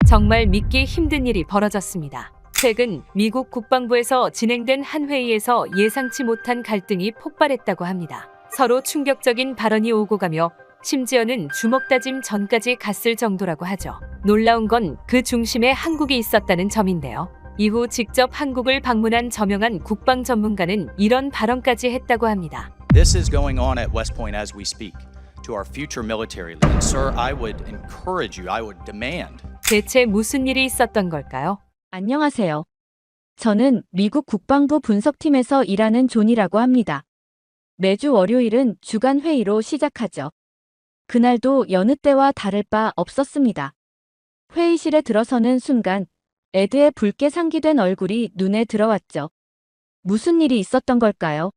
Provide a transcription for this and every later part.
정말 믿기 힘든 일이 벌어졌습니다. 최근 미국 국방부에서 진행된 한 회의에서 예상치 못한 갈등이 폭발했다고 합니다. 서로 충격적인 발언이 오고 가며 심지어는 주먹 다짐 전까지 갔을 정도라고 하죠. 놀라운 건 그 중심에 한국이 있었다는 점인데요. 이후 직접 한국을 방문한 저명한 국방 전문가는 이런 발언까지 했다고 합니다. This is going on at West Point as we speak. To our future military leaders, sir, I would encourage you, I would demand. 대체 무슨 일이 있었던 걸까요? 안녕하세요. 저는 미국 국방부 분석팀에서 일하는 존이라고 합니다. 매주 월요일은 주간 회의로 시작하죠. 그날도 여느 때와 다를 바 없었습니다. 회의실에 들어서는 순간 에드의 붉게 상기된 얼굴이 눈에 들어왔죠. 무슨 일이 있었던 걸까요?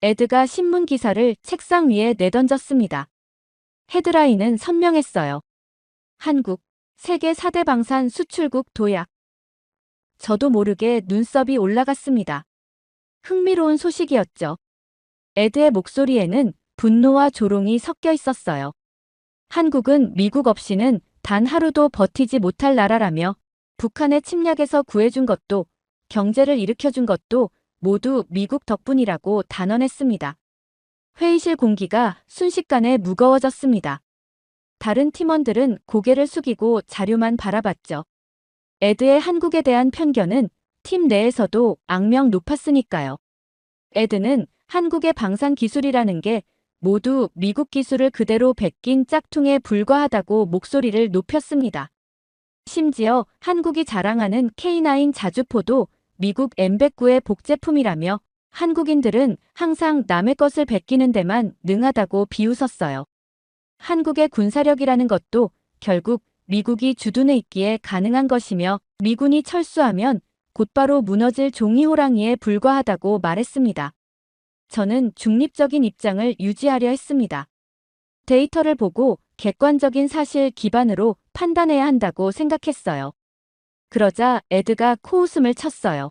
에드가 신문 기사를 책상 위에 내던졌습니다. 헤드라인은 선명했어요. 한국, 세계 4대 방산 수출국 도약. 저도 모르게 눈썹이 올라갔습니다. 흥미로운 소식이었죠. 에드의 목소리에는 분노와 조롱이 섞여 있었어요. 한국은 미국 없이는 단 하루도 버티지 못할 나라라며 북한의 침략에서 구해준 것도 경제를 일으켜준 것도 모두 미국 덕분이라고 단언했습니다. 회의실 공기가 순식간에 무거워졌습니다. 다른 팀원들은 고개를 숙이고 자료만 바라봤죠. 에드의 한국에 대한 편견은 팀 내에서도 악명 높았으니까요. 에드는 한국의 방산 기술이라는 게 모두 미국 기술을 그대로 베낀 짝퉁에 불과하다고 목소리를 높였습니다. 심지어 한국이 자랑하는 K9 자주포도 미국 M109의 복제품이라며 한국인들은 항상 남의 것을 베끼는 데만 능하다고 비웃었어요. 한국의 군사력이라는 것도 결국 미국이 주둔해 있기에 가능한 것이며 미군이 철수하면 곧바로 무너질 종이호랑이에 불과하다고 말했습니다. 저는 중립적인 입장을 유지하려 했습니다. 데이터를 보고 객관적인 사실 기반으로 판단해야 한다고 생각했어요. 그러자 에드가 코웃음을 쳤어요.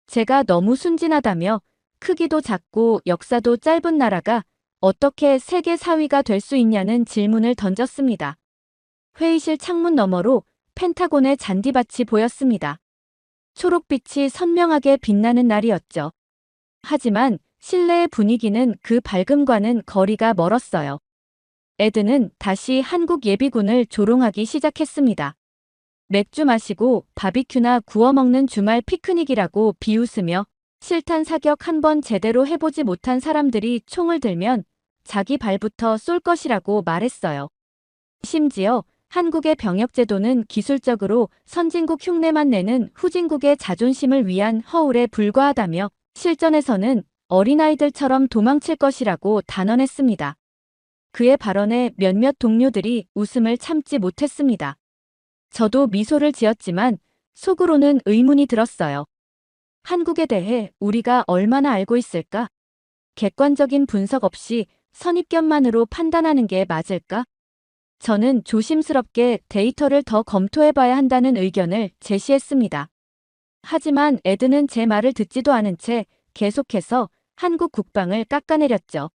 제가 너무 순진하다며 크기도 작고 역사도 짧은 나라가 어떻게 세계 4위가 될 수 있냐는 질문을 던졌습니다. 회의실 창문 너머로 펜타곤의 잔디밭이 보였습니다. 초록빛이 선명하게 빛나는 날이었죠. 하지만 실내의 분위기는 그 밝음과는 거리가 멀었어요. 에드는 다시 한국 예비군을 조롱하기 시작했습니다. 맥주 마시고 바비큐나 구워 먹는 주말 피크닉이라고 비웃으며 실탄 사격 한 번 제대로 해보지 못한 사람들이 총을 들면 자기 발부터 쏠 것이라고 말했어요. 심지어 한국의 병역제도는 기술적으로 선진국 흉내만 내는 후진국의 자존심을 위한 허울에 불과하다며 실전에서는 어린아이들처럼 도망칠 것이라고 단언했습니다. 그의 발언에 몇몇 동료들이 웃음을 참지 못했습니다. 저도 미소를 지었지만 속으로는 의문이 들었어요. 한국에 대해 우리가 얼마나 알고 있을까? 객관적인 분석 없이 선입견만으로 판단하는 게 맞을까? 저는 조심스럽게 데이터를 더 검토해봐야 한다는 의견을 제시했습니다. 하지만 에드는 제 말을 듣지도 않은 채 계속해서 한국 국방을 깎아내렸죠.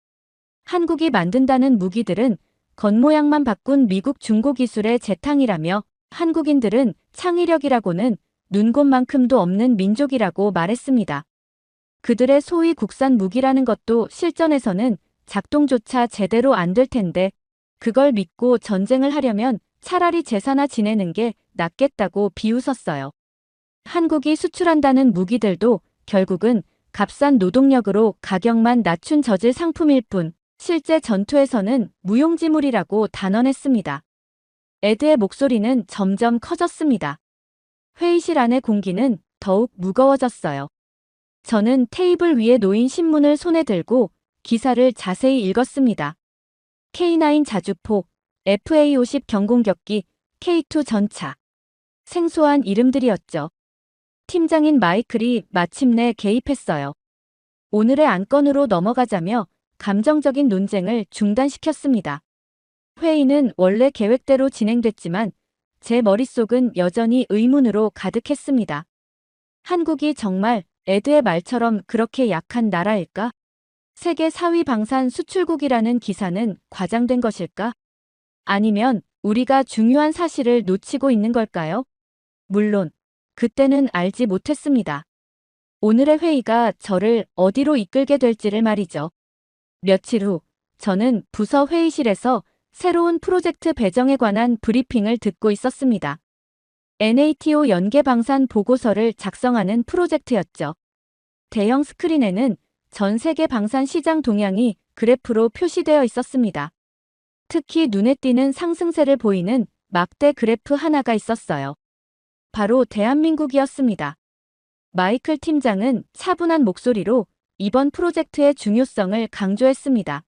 한국이 만든다는 무기들은 겉모양만 바꾼 미국 중고기술의 재탕이라며 한국인들은 창의력이라고는 눈곱만큼도 없는 민족이라고 말했습니다. 그들의 소위 국산 무기라는 것도 실전에서는 작동조차 제대로 안 될 텐데 그걸 믿고 전쟁을 하려면 차라리 제사나 지내는 게 낫겠다고 비웃었어요. 한국이 수출한다는 무기들도 결국은 값싼 노동력으로 가격만 낮춘 저질 상품일 뿐 실제 전투에서는 무용지물이라고 단언했습니다. 에드의 목소리는 점점 커졌습니다. 회의실 안의 공기는 더욱 무거워졌어요. 저는 테이블 위에 놓인 신문을 손에 들고 기사를 자세히 읽었습니다. K9 자주포, FA-50 경공격기, K2 전차. 생소한 이름들이었죠. 팀장인 마이클이 마침내 개입했어요. 오늘의 안건으로 넘어가자며 감정적인 논쟁을 중단시켰습니다. 회의는 원래 계획대로 진행됐지만 제 머릿속은 여전히 의문으로 가득했습니다. 한국이 정말 에드의 말처럼 그렇게 약한 나라일까? 세계 4위 방산 수출국이라는 기사는 과장된 것일까? 아니면 우리가 중요한 사실을 놓치고 있는 걸까요? 물론, 그때는 알지 못했습니다. 오늘의 회의가 저를 어디로 이끌게 될지를 말이죠. 며칠 후, 저는 부서 회의실에서 새로운 프로젝트 배정에 관한 브리핑을 듣고 있었습니다. NATO 연계 방산 보고서를 작성하는 프로젝트였죠. 대형 스크린에는 전 세계 방산 시장 동향이 그래프로 표시되어 있었습니다. 특히 눈에 띄는 상승세를 보이는 막대 그래프 하나가 있었어요. 바로 대한민국이었습니다. 마이클 팀장은 차분한 목소리로 이번 프로젝트의 중요성을 강조했습니다.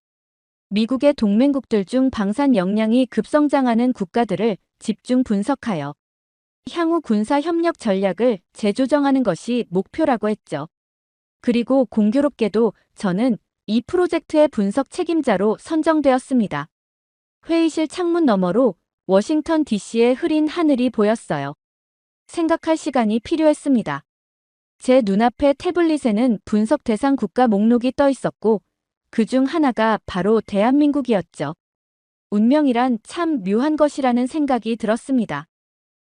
미국의 동맹국들 중 방산 역량이 급성장하는 국가들을 집중 분석하여 향후 군사 협력 전략을 재조정하는 것이 목표라고 했죠. 그리고 공교롭게도 저는 이 프로젝트의 분석 책임자로 선정되었습니다. 회의실 창문 너머로 워싱턴 DC의 흐린 하늘이 보였어요. 생각할 시간이 필요했습니다. 제 눈앞의 태블릿에는 분석 대상 국가 목록이 떠 있었고 그중 하나가 바로 대한민국이었죠. 운명이란 참 묘한 것이라는 생각이 들었습니다.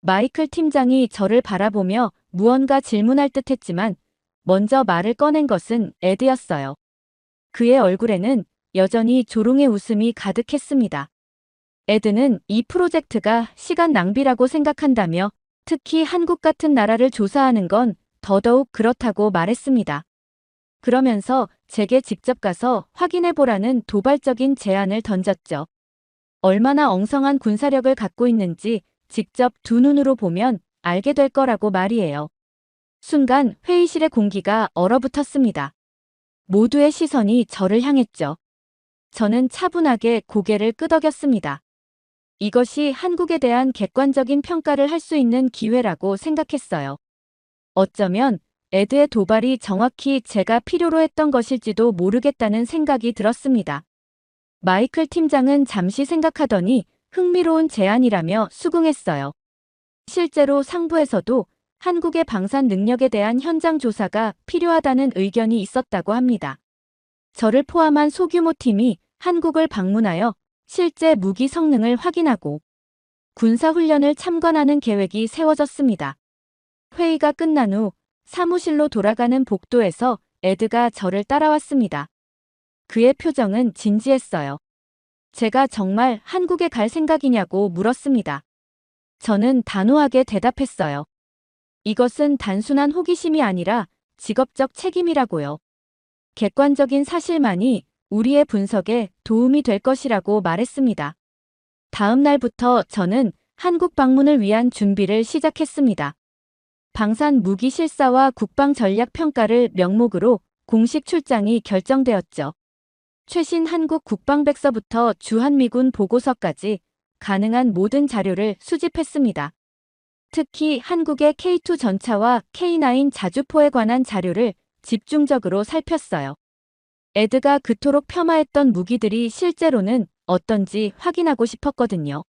마이클 팀장이 저를 바라보며 무언가 질문할 듯 했지만 먼저 말을 꺼낸 것은 에드였어요. 그의 얼굴에는 여전히 조롱의 웃음이 가득했습니다. 에드는 이 프로젝트가 시간 낭비라고 생각한다며 특히 한국 같은 나라를 조사하는 건 더더욱 그렇다고 말했습니다. 그러면서 제게 직접 가서 확인해보라는 도발적인 제안을 던졌죠. 얼마나 엉성한 군사력을 갖고 있는지 직접 두 눈으로 보면 알게 될 거라고 말이에요. 순간 회의실의 공기가 얼어붙었습니다. 모두의 시선이 저를 향했죠. 저는 차분하게 고개를 끄덕였습니다. 이것이 한국에 대한 객관적인 평가를 할 수 있는 기회라고 생각했어요. 어쩌면 에드의 도발이 정확히 제가 필요로 했던 것일지도 모르겠다는 생각이 들었습니다. 마이클 팀장은 잠시 생각하더니 흥미로운 제안이라며 수긍했어요. 실제로 상부에서도 한국의 방산 능력에 대한 현장 조사가 필요하다는 의견이 있었다고 합니다. 저를 포함한 소규모 팀이 한국을 방문하여 실제 무기 성능을 확인하고 군사훈련을 참관하는 계획이 세워졌습니다. 회의가 끝난 후 사무실로 돌아가는 복도에서 에드가 저를 따라왔습니다. 그의 표정은 진지했어요. 제가 정말 한국에 갈 생각이냐고 물었습니다. 저는 단호하게 대답했어요. 이것은 단순한 호기심이 아니라 직업적 책임이라고요. 객관적인 사실만이 우리의 분석에 도움이 될 것이라고 말했습니다. 다음 날부터 저는 한국 방문을 위한 준비를 시작했습니다. 방산 무기 실사와 국방 전략 평가를 명목으로 공식 출장이 결정되었죠. 최신 한국 국방백서부터 주한미군 보고서까지 가능한 모든 자료를 수집했습니다. 특히 한국의 K2 전차와 K9 자주포에 관한 자료를 집중적으로 살폈어요. 에드가 그토록 폄하했던 무기들이 실제로는 어떤지 확인하고 싶었거든요.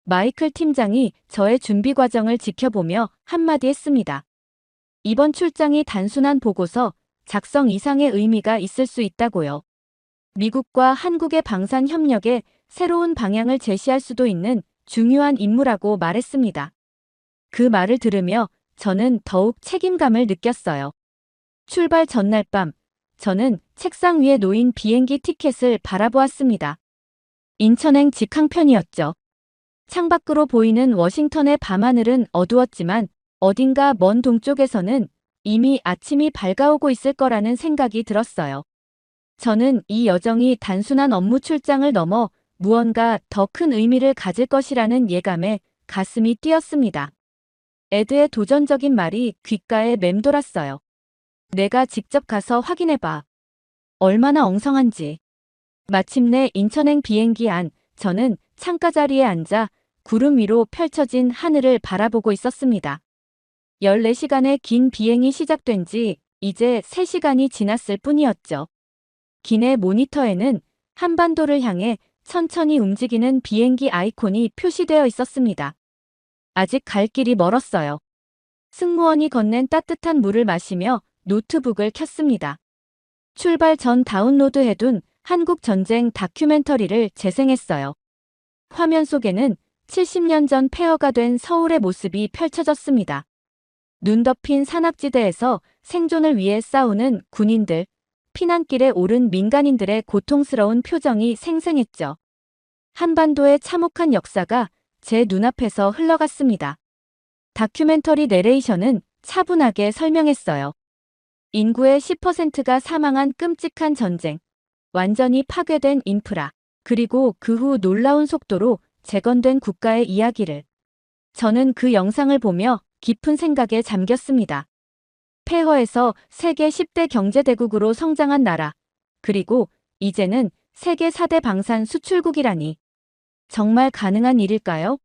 마이클 팀장이 저의 준비 과정을 지켜보며 한마디 했습니다. 이번 출장이 단순한 보고서 작성 이상의 의미가 있을 수 있다고요. 미국과 한국의 방산 협력에 새로운 방향을 제시할 수도 있는 중요한 임무라고 말했습니다. 그 말을 들으며 저는 더욱 책임감을 느꼈어요. 출발 전날 밤, 저는 책상 위에 놓인 비행기 티켓을 바라보았습니다. 인천행 직항편이었죠. 창밖으로 보이는 워싱턴의 밤하늘은 어두웠지만 어딘가 먼 동쪽에서는 이미 아침이 밝아오고 있을 거라는 생각이 들었어요. 저는 이 여정이 단순한 업무 출장을 넘어 무언가 더 큰 의미를 가질 것이라는 예감에 가슴이 뛰었습니다. 에드의 도전적인 말이 귓가에 맴돌았어요. 내가 직접 가서 확인해봐. 얼마나 엉성한지. 마침내 인천행 비행기 안, 저는 창가 자리에 앉아 구름 위로 펼쳐진 하늘을 바라보고 있었습니다. 14시간의 긴 비행이 시작된 지 이제 3시간이 지났을 뿐이었죠. 기내 모니터에는 한반도를 향해 천천히 움직이는 비행기 아이콘이 표시되어 있었습니다. 아직 갈 길이 멀었어요. 승무원이 건넨 따뜻한 물을 마시며 노트북을 켰습니다. 출발 전 다운로드해둔 한국 전쟁 다큐멘터리를 재생했어요. 화면 속에는 70년 전 폐허가 된 서울의 모습이 펼쳐졌습니다. 눈 덮인 산악지대에서 생존을 위해 싸우는 군인들, 피난길에 오른 민간인들의 고통스러운 표정이 생생했죠. 한반도의 참혹한 역사가 제 눈앞에서 흘러갔습니다. 다큐멘터리 내레이션은 차분하게 설명했어요. 인구의 10%가 사망한 끔찍한 전쟁, 완전히 파괴된 인프라, 그리고 그 후 놀라운 속도로 재건된 국가의 이야기를. 저는 그 영상을 보며 깊은 생각에 잠겼습니다. 폐허에서 세계 10대 경제대국으로 성장한 나라, 그리고 이제는 세계 4대 방산 수출국이라니. 정말 가능한 일일까요?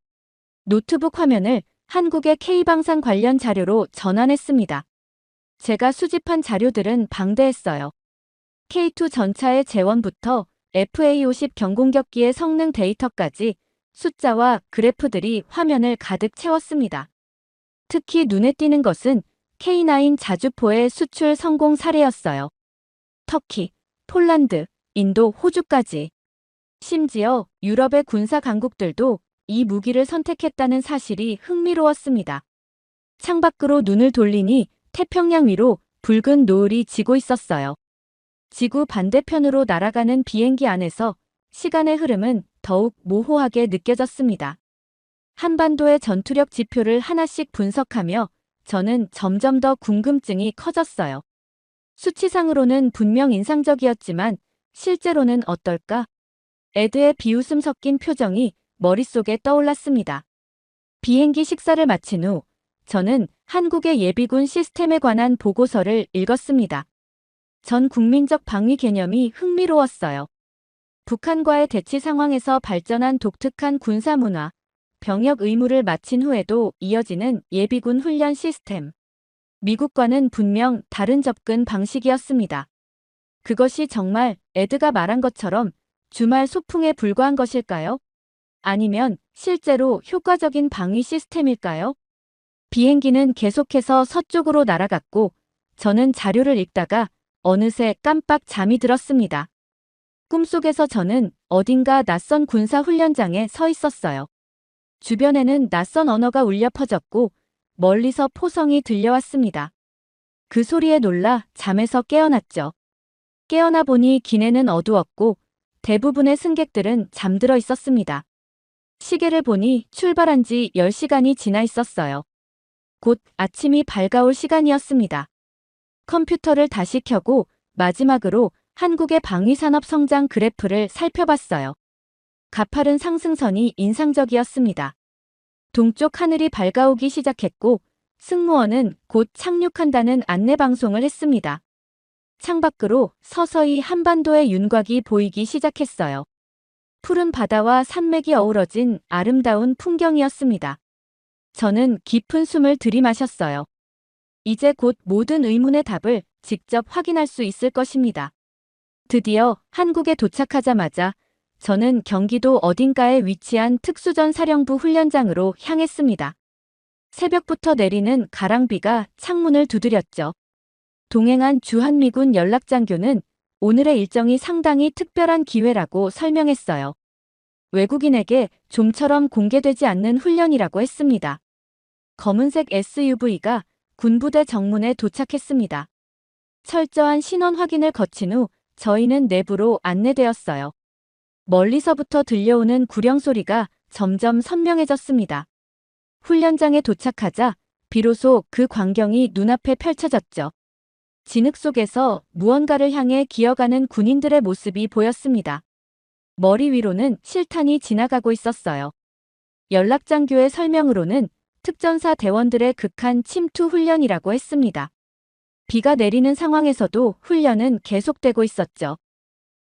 노트북 화면을 한국의 K방산 관련 자료로 전환했습니다. 제가 수집한 자료들은 방대했어요. K2 전차의 재원부터 FA50 경공격기의 성능 데이터까지 숫자와 그래프들이 화면을 가득 채웠습니다. 특히 눈에 띄는 것은 K9 자주포의 수출 성공 사례였어요. 터키, 폴란드, 인도, 호주까지. 심지어 유럽의 군사 강국들도 이 무기를 선택했다는 사실이 흥미로웠습니다. 창밖으로 눈을 돌리니 태평양 위로 붉은 노을이 지고 있었어요. 지구 반대편으로 날아가는 비행기 안에서 시간의 흐름은 더욱 모호하게 느껴졌습니다. 한반도의 전투력 지표를 하나씩 분석하며 저는 점점 더 궁금증이 커졌어요. 수치상으로는 분명 인상적이었지만 실제로는 어떨까? 에드의 비웃음 섞인 표정이 머릿속에 떠올랐습니다. 비행기 식사를 마친 후 저는 한국의 예비군 시스템에 관한 보고서를 읽었습니다. 전 국민적 방위 개념이 흥미로웠어요. 북한과의 대치 상황에서 발전한 독특한 군사 문화, 병역 의무를 마친 후에도 이어지는 예비군 훈련 시스템. 미국과는 분명 다른 접근 방식이었습니다. 그것이 정말 에드가 말한 것처럼 주말 소풍에 불과한 것일까요? 아니면 실제로 효과적인 방위 시스템일까요? 비행기는 계속해서 서쪽으로 날아갔고 저는 자료를 읽다가 어느새 깜빡 잠이 들었습니다. 꿈속에서 저는 어딘가 낯선 군사 훈련장에 서 있었어요. 주변에는 낯선 언어가 울려 퍼졌고 멀리서 포성이 들려왔습니다. 그 소리에 놀라 잠에서 깨어났죠. 깨어나 보니 기내는 어두웠고 대부분의 승객들은 잠들어 있었습니다. 시계를 보니 출발한 지 10시간이 지나 있었어요. 곧 아침이 밝아올 시간이었습니다. 컴퓨터를 다시 켜고 마지막으로 한국의 방위산업 성장 그래프를 살펴봤어요. 가파른 상승선이 인상적이었습니다. 동쪽 하늘이 밝아오기 시작했고 승무원은 곧 착륙한다는 안내방송을 했습니다. 창밖으로 서서히 한반도의 윤곽이 보이기 시작했어요. 푸른 바다와 산맥이 어우러진 아름다운 풍경이었습니다. 저는 깊은 숨을 들이마셨어요. 이제 곧 모든 의문의 답을 직접 확인할 수 있을 것입니다. 드디어 한국에 도착하자마자 저는 경기도 어딘가에 위치한 특수전사령부 훈련장으로 향했습니다. 새벽부터 내리는 가랑비가 창문을 두드렸죠. 동행한 주한미군 연락장교는 오늘의 일정이 상당히 특별한 기회라고 설명했어요. 외국인에게 좀처럼 공개되지 않는 훈련이라고 했습니다. 검은색 SUV가 군부대 정문에 도착했습니다. 철저한 신원 확인을 거친 후 저희는 내부로 안내되었어요. 멀리서부터 들려오는 구령 소리가 점점 선명해졌습니다. 훈련장에 도착하자 비로소 그 광경이 눈앞에 펼쳐졌죠. 진흙 속에서 무언가를 향해 기어가는 군인들의 모습이 보였습니다. 머리 위로는 실탄이 지나가고 있었어요. 연락장교의 설명으로는 특전사 대원들의 극한 침투 훈련이라고 했습니다. 비가 내리는 상황에서도 훈련은 계속되고 있었죠.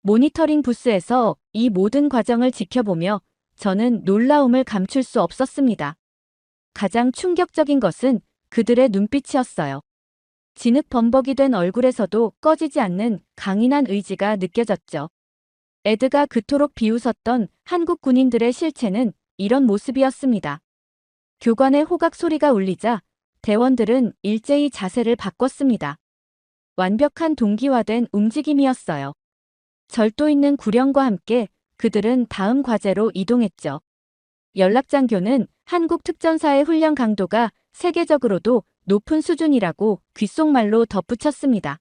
모니터링 부스에서 이 모든 과정을 지켜보며 저는 놀라움을 감출 수 없었습니다. 가장 충격적인 것은 그들의 눈빛이었어요. 진흙 범벅이 된 얼굴에서도 꺼지지 않는 강인한 의지가 느껴졌죠. 에드가 그토록 비웃었던 한국 군인들의 실체는 이런 모습이었습니다. 교관의 호각 소리가 울리자 대원들은 일제히 자세를 바꿨습니다. 완벽한 동기화된 움직임이었어요. 절도 있는 구령과 함께 그들은 다음 과제로 이동했죠. 연락장교는 한국 특전사의 훈련 강도가 세계적으로도 높은 수준이라고 귓속말로 덧붙였습니다.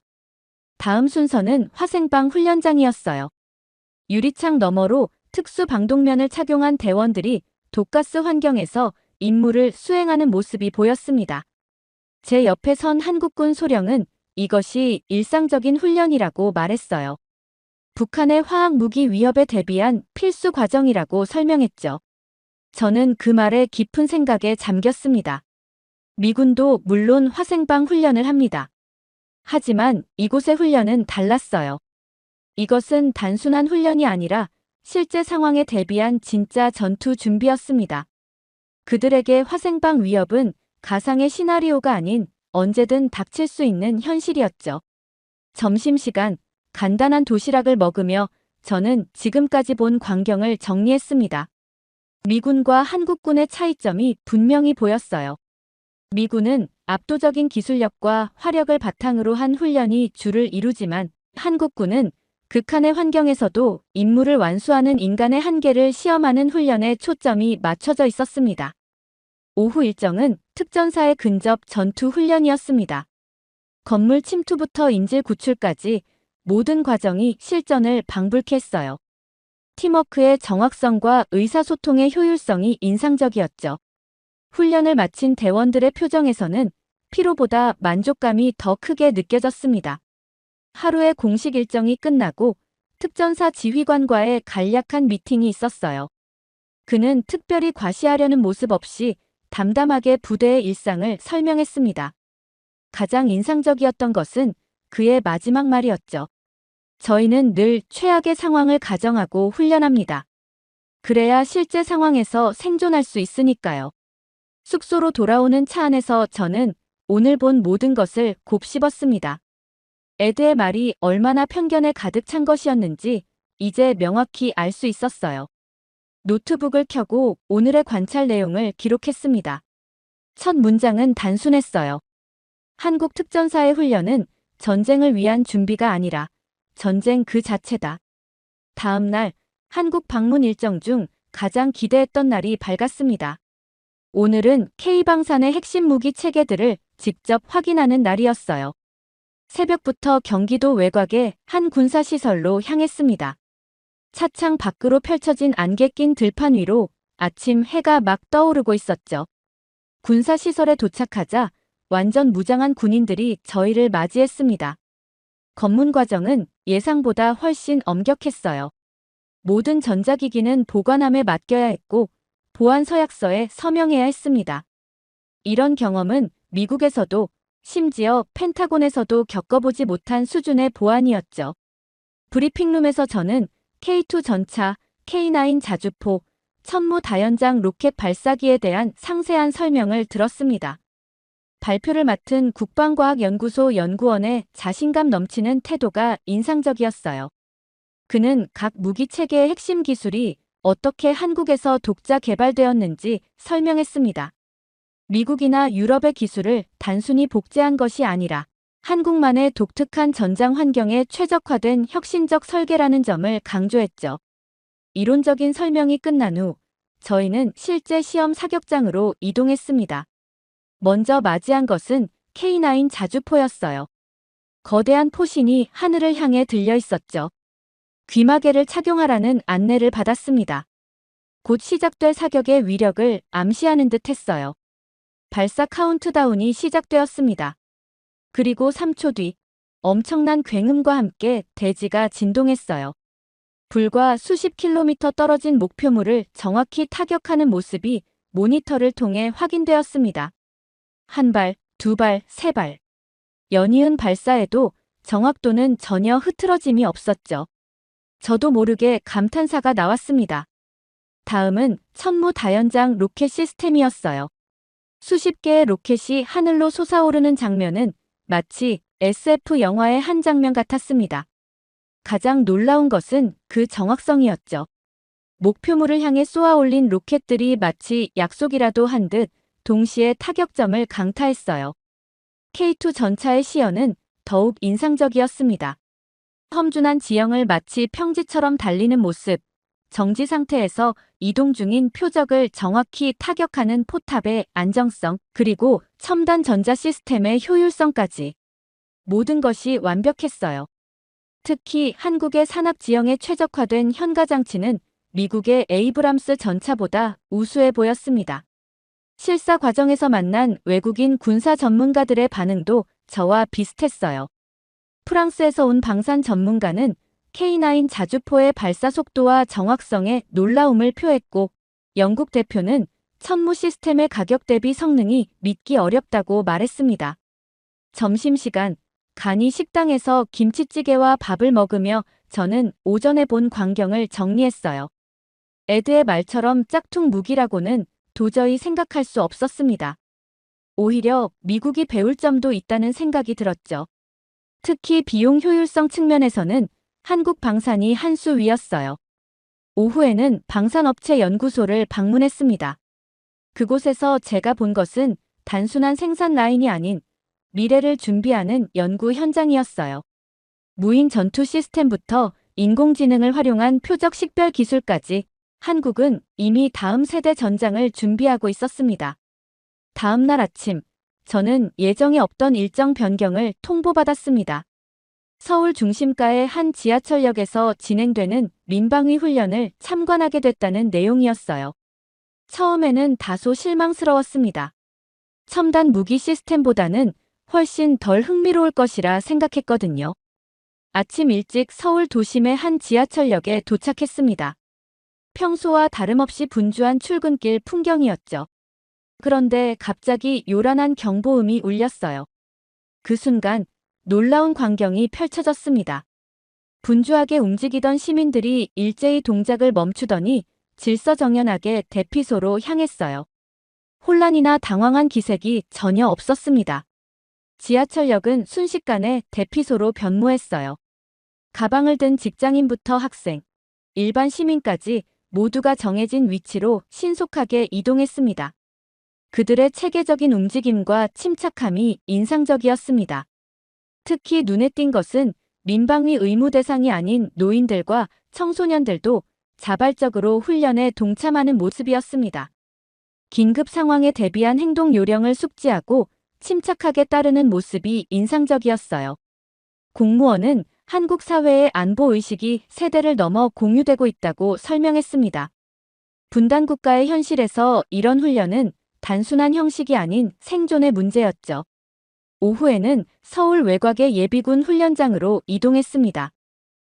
다음 순서는 화생방 훈련장이었어요. 유리창 너머로 특수 방독면을 착용한 대원들이 독가스 환경에서 임무를 수행하는 모습이 보였습니다. 제 옆에 선 한국군 소령은 이것이 일상적인 훈련이라고 말했어요. 북한의 화학 무기 위협에 대비한 필수 과정이라고 설명했죠. 저는 그 말에 깊은 생각에 잠겼습니다. 미군도 물론 화생방 훈련을 합니다. 하지만 이곳의 훈련은 달랐어요. 이것은 단순한 훈련이 아니라 실제 상황에 대비한 진짜 전투 준비였습니다. 그들에게 화생방 위협은 가상의 시나리오가 아닌 언제든 닥칠 수 있는 현실이었죠. 점심시간, 간단한 도시락을 먹으며 저는 지금까지 본 광경을 정리했습니다. 미군과 한국군의 차이점이 분명히 보였어요. 미군은 압도적인 기술력과 화력을 바탕으로 한 훈련이 주를 이루지만 한국군은 극한의 환경에서도 임무를 완수하는 인간의 한계를 시험하는 훈련에 초점이 맞춰져 있었습니다. 오후 일정은 특전사의 근접 전투 훈련이었습니다. 건물 침투부터 인질 구출까지 모든 과정이 실전을 방불케 했어요. 팀워크의 정확성과 의사소통의 효율성이 인상적이었죠. 훈련을 마친 대원들의 표정에서는 피로보다 만족감이 더 크게 느껴졌습니다. 하루의 공식 일정이 끝나고 특전사 지휘관과의 간략한 미팅이 있었어요. 그는 특별히 과시하려는 모습 없이 담담하게 부대의 일상을 설명했습니다. 가장 인상적이었던 것은 그의 마지막 말이었죠. 저희는 늘 최악의 상황을 가정하고 훈련합니다. 그래야 실제 상황에서 생존할 수 있으니까요. 숙소로 돌아오는 차 안에서 저는 오늘 본 모든 것을 곱씹었습니다. 에드의 말이 얼마나 편견에 가득 찬 것이었는지 이제 명확히 알 수 있었어요. 노트북을 켜고 오늘의 관찰 내용을 기록했습니다. 첫 문장은 단순했어요. 한국 특전사의 훈련은 전쟁을 위한 준비가 아니라 전쟁 그 자체다. 다음 날 한국 방문 일정 중 가장 기대했던 날이 밝았습니다. 오늘은 K방산의 핵심 무기 체계들을 직접 확인하는 날이었어요. 새벽부터 경기도 외곽의 한 군사시설로 향했습니다. 차창 밖으로 펼쳐진 안개 낀 들판 위로 아침 해가 막 떠오르고 있었죠. 군사시설에 도착하자 완전 무장한 군인들이 저희를 맞이했습니다. 검문 과정은 예상보다 훨씬 엄격했어요. 모든 전자기기는 보관함에 맡겨야 했고 보안 서약서에 서명해야 했습니다. 이런 경험은 미국에서도 심지어 펜타곤에서도 겪어보지 못한 수준의 보안이었죠. 브리핑룸에서 저는 K2 전차, K9 자주포, 천무 다연장 로켓 발사기에 대한 상세한 설명을 들었습니다. 발표를 맡은 국방과학연구소 연구원의 자신감 넘치는 태도가 인상적이었어요. 그는 각 무기 체계의 핵심 기술이 어떻게 한국에서 독자 개발되었는지 설명했습니다. 미국이나 유럽의 기술을 단순히 복제한 것이 아니라 한국만의 독특한 전장 환경에 최적화된 혁신적 설계라는 점을 강조했죠. 이론적인 설명이 끝난 후 저희는 실제 시험 사격장으로 이동했습니다. 먼저 맞이한 것은 K9 자주포였어요. 거대한 포신이 하늘을 향해 들려 있었죠. 귀마개를 착용하라는 안내를 받았습니다. 곧 시작될 사격의 위력을 암시하는 듯 했어요. 발사 카운트다운이 시작되었습니다. 그리고 3초 뒤 엄청난 굉음과 함께 대지가 진동했어요. 불과 수십 킬로미터 떨어진 목표물을 정확히 타격하는 모습이 모니터를 통해 확인되었습니다. 한 발, 두 발, 세 발. 연이은 발사에도 정확도는 전혀 흐트러짐이 없었죠. 저도 모르게 감탄사가 나왔습니다. 다음은 천무 다연장 로켓 시스템이었어요. 수십 개의 로켓이 하늘로 솟아오르는 장면은 마치 SF 영화의 한 장면 같았습니다. 가장 놀라운 것은 그 정확성이었죠. 목표물을 향해 쏘아올린 로켓들이 마치 약속이라도 한 듯 동시에 타격점을 강타했어요. K2 전차의 시연은 더욱 인상적이었습니다. 험준한 지형을 마치 평지처럼 달리는 모습, 정지 상태에서 이동 중인 표적을 정확히 타격하는 포탑의 안정성, 그리고 첨단 전자 시스템의 효율성까지 모든 것이 완벽했어요. 특히 한국의 산악 지형에 최적화된 현가 장치는 미국의 에이브람스 전차보다 우수해 보였습니다. 실사 과정에서 만난 외국인 군사 전문가들의 반응도 저와 비슷했어요. 프랑스에서 온 방산 전문가는 K9 자주포의 발사 속도와 정확성에 놀라움을 표했고, 영국 대표는 천무 시스템의 가격 대비 성능이 믿기 어렵다고 말했습니다. 점심시간, 간이 식당에서 김치찌개와 밥을 먹으며 저는 오전에 본 광경을 정리했어요. 에드의 말처럼 짝퉁 무기라고는 도저히 생각할 수 없었습니다. 오히려 미국이 배울 점도 있다는 생각이 들었죠. 특히 비용 효율성 측면에서는 한국 방산이 한 수 위였어요. 오후에는 방산업체 연구소를 방문했습니다. 그곳에서 제가 본 것은 단순한 생산 라인이 아닌 미래를 준비하는 연구 현장이었어요. 무인 전투 시스템부터 인공지능을 활용한 표적 식별 기술까지 한국은 이미 다음 세대 전장을 준비하고 있었습니다. 다음 날 아침, 저는 예정에 없던 일정 변경을 통보받았습니다. 서울 중심가의 한 지하철역에서 진행되는 민방위 훈련을 참관하게 됐다는 내용이었어요. 처음에는 다소 실망스러웠습니다. 첨단 무기 시스템보다는 훨씬 덜 흥미로울 것이라 생각했거든요. 아침 일찍 서울 도심의 한 지하철역에 도착했습니다. 평소와 다름없이 분주한 출근길 풍경이었죠. 그런데 갑자기 요란한 경보음이 울렸어요. 그 순간 놀라운 광경이 펼쳐졌습니다. 분주하게 움직이던 시민들이 일제히 동작을 멈추더니 질서정연하게 대피소로 향했어요. 혼란이나 당황한 기색이 전혀 없었습니다. 지하철역은 순식간에 대피소로 변모했어요. 가방을 든 직장인부터 학생, 일반 시민까지 모두가 정해진 위치로 신속하게 이동했습니다. 그들의 체계적인 움직임과 침착함이 인상적이었습니다. 특히 눈에 띈 것은 민방위 의무 대상이 아닌 노인들과 청소년들도 자발적으로 훈련에 동참하는 모습이었습니다. 긴급 상황에 대비한 행동 요령을 숙지하고 침착하게 따르는 모습이 인상적이었어요. 공무원은 한국 사회의 안보 의식이 세대를 넘어 공유되고 있다고 설명했습니다. 분단국가의 현실에서 이런 훈련은 단순한 형식이 아닌 생존의 문제였죠. 오후에는 서울 외곽의 예비군 훈련장으로 이동했습니다.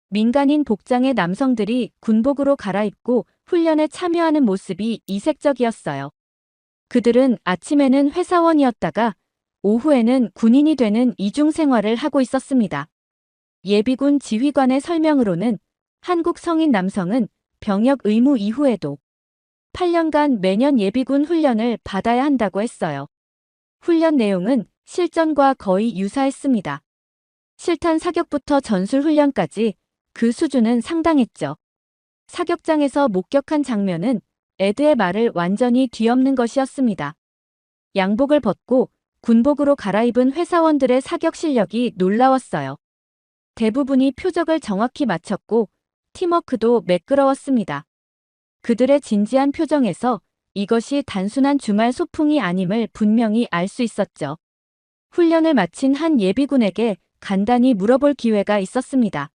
민간인 복장의 남성들이 군복으로 갈아입고 훈련에 참여하는 모습이 이색적이었어요. 그들은 아침에는 회사원이었다가 오후에는 군인이 되는 이중 생활을 하고 있었습니다. 예비군 지휘관의 설명으로는 한국 성인 남성은 병역 의무 이후에도 8년간 매년 예비군 훈련을 받아야 한다고 했어요. 훈련 내용은 실전과 거의 유사했습니다. 실탄 사격부터 전술 훈련까지 그 수준은 상당했죠. 사격장에서 목격한 장면은 에드의 말을 완전히 뒤엎는 것이었습니다. 양복을 벗고 군복으로 갈아입은 회사원들의 사격 실력이 놀라웠어요. 대부분이 표적을 정확히 맞췄고 팀워크도 매끄러웠습니다. 그들의 진지한 표정에서 이것이 단순한 주말 소풍이 아님을 분명히 알 수 있었죠. 훈련을 마친 한 예비군에게 간단히 물어볼 기회가 있었습니다.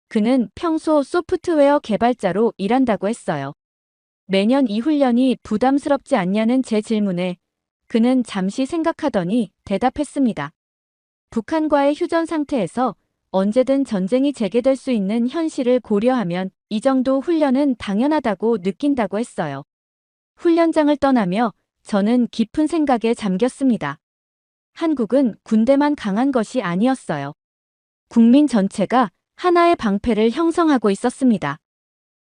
그는 평소 소프트웨어 개발자로 일한다고 했어요. 매년 이 훈련이 부담스럽지 않냐는 제 질문에 그는 잠시 생각하더니 대답했습니다. 북한과의 휴전 상태에서 언제든 전쟁이 재개될 수 있는 현실을 고려하면 이 정도 훈련은 당연하다고 느낀다고 했어요. 훈련장을 떠나며 저는 깊은 생각에 잠겼습니다. 한국은 군대만 강한 것이 아니었어요. 국민 전체가 하나의 방패를 형성하고 있었습니다.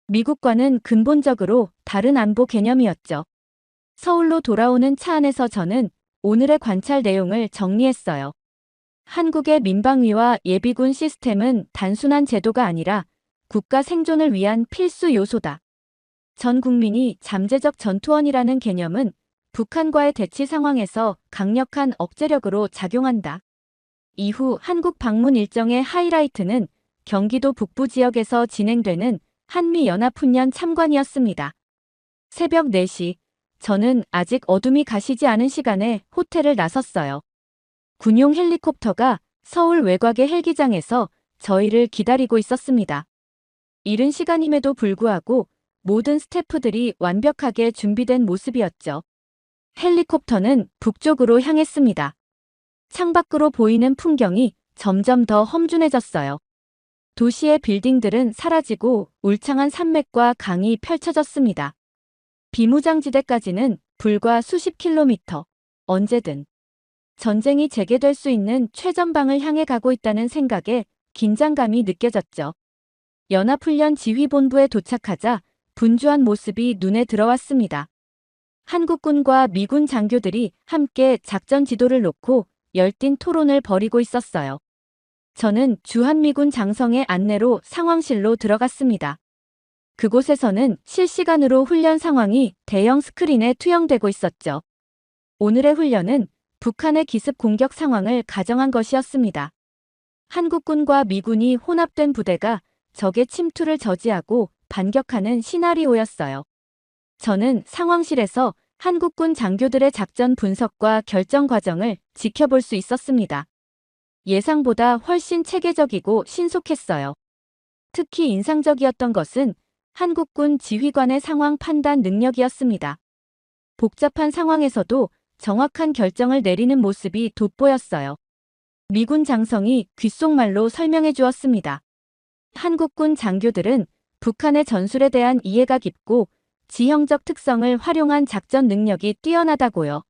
미국과는 근본적으로 다른 안보 개념이었죠. 서울로 돌아오는 차 안에서 저는 오늘의 관찰 내용을 정리했어요. 한국의 민방위와 예비군 시스템은 단순한 제도가 아니라 국가 생존을 위한 필수 요소다. 전 국민이 잠재적 전투원이라는 개념은 북한과의 대치 상황에서 강력한 억제력으로 작용한다. 이후 한국 방문 일정의 하이라이트는 경기도 북부 지역에서 진행되는 한미연합훈련 참관이었습니다. 새벽 4시, 저는 아직 어둠이 가시지 않은 시간에 호텔을 나섰어요. 군용 헬리콥터가 서울 외곽의 헬기장에서 저희를 기다리고 있었습니다. 이른 시간임에도 불구하고 모든 스태프들이 완벽하게 준비된 모습이었죠. 헬리콥터는 북쪽으로 향했습니다. 창밖으로 보이는 풍경이 점점 더 험준해졌어요. 도시의 빌딩들은 사라지고 울창한 산맥과 강이 펼쳐졌습니다. 비무장지대까지는 불과 수십 킬로미터, 언제든 전쟁이 재개될 수 있는 최전방을 향해 가고 있다는 생각에 긴장감이 느껴졌죠. 연합훈련 지휘본부에 도착하자 분주한 모습이 눈에 들어왔습니다. 한국군과 미군 장교들이 함께 작전 지도를 놓고 열띤 토론을 벌이고 있었어요. 저는 주한미군 장성의 안내로 상황실로 들어갔습니다. 그곳에서는 실시간으로 훈련 상황이 대형 스크린에 투영되고 있었죠. 오늘의 훈련은 북한의 기습 공격 상황을 가정한 것이었습니다. 한국군과 미군이 혼합된 부대가 적의 침투를 저지하고 반격하는 시나리오였어요. 저는 상황실에서 한국군 장교들의 작전 분석과 결정 과정을 지켜볼 수 있었습니다. 예상보다 훨씬 체계적이고 신속했어요. 특히 인상적이었던 것은 한국군 지휘관의 상황 판단 능력이었습니다. 복잡한 상황에서도 정확한 결정을 내리는 모습이 돋보였어요. 미군 장성이 귓속말로 설명해 주었습니다. 한국군 장교들은 북한의 전술에 대한 이해가 깊고 지형적 특성을 활용한 작전 능력이 뛰어나다고요.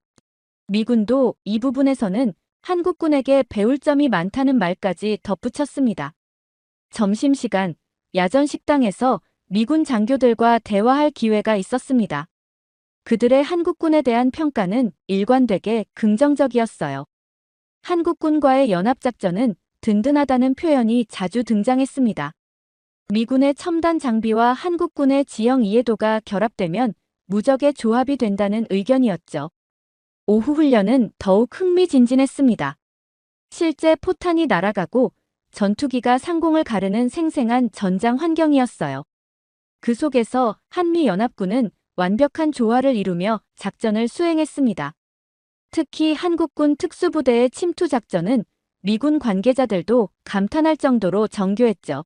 미군도 이 부분에서는 한국군에게 배울 점이 많다는 말까지 덧붙였습니다. 점심시간, 야전 식당에서 미군 장교들과 대화할 기회가 있었습니다. 그들의 한국군에 대한 평가는 일관되게 긍정적이었어요. 한국군과의 연합작전은 든든하다는 표현이 자주 등장했습니다. 미군의 첨단 장비와 한국군의 지형 이해도가 결합되면 무적의 조합이 된다는 의견이었죠. 오후 훈련은 더욱 흥미진진했습니다. 실제 포탄이 날아가고 전투기가 상공을 가르는 생생한 전장 환경이었어요. 그 속에서 한미연합군은 완벽한 조화를 이루며 작전을 수행했습니다. 특히 한국군 특수부대의 침투 작전은 미군 관계자들도 감탄할 정도로 정교했죠.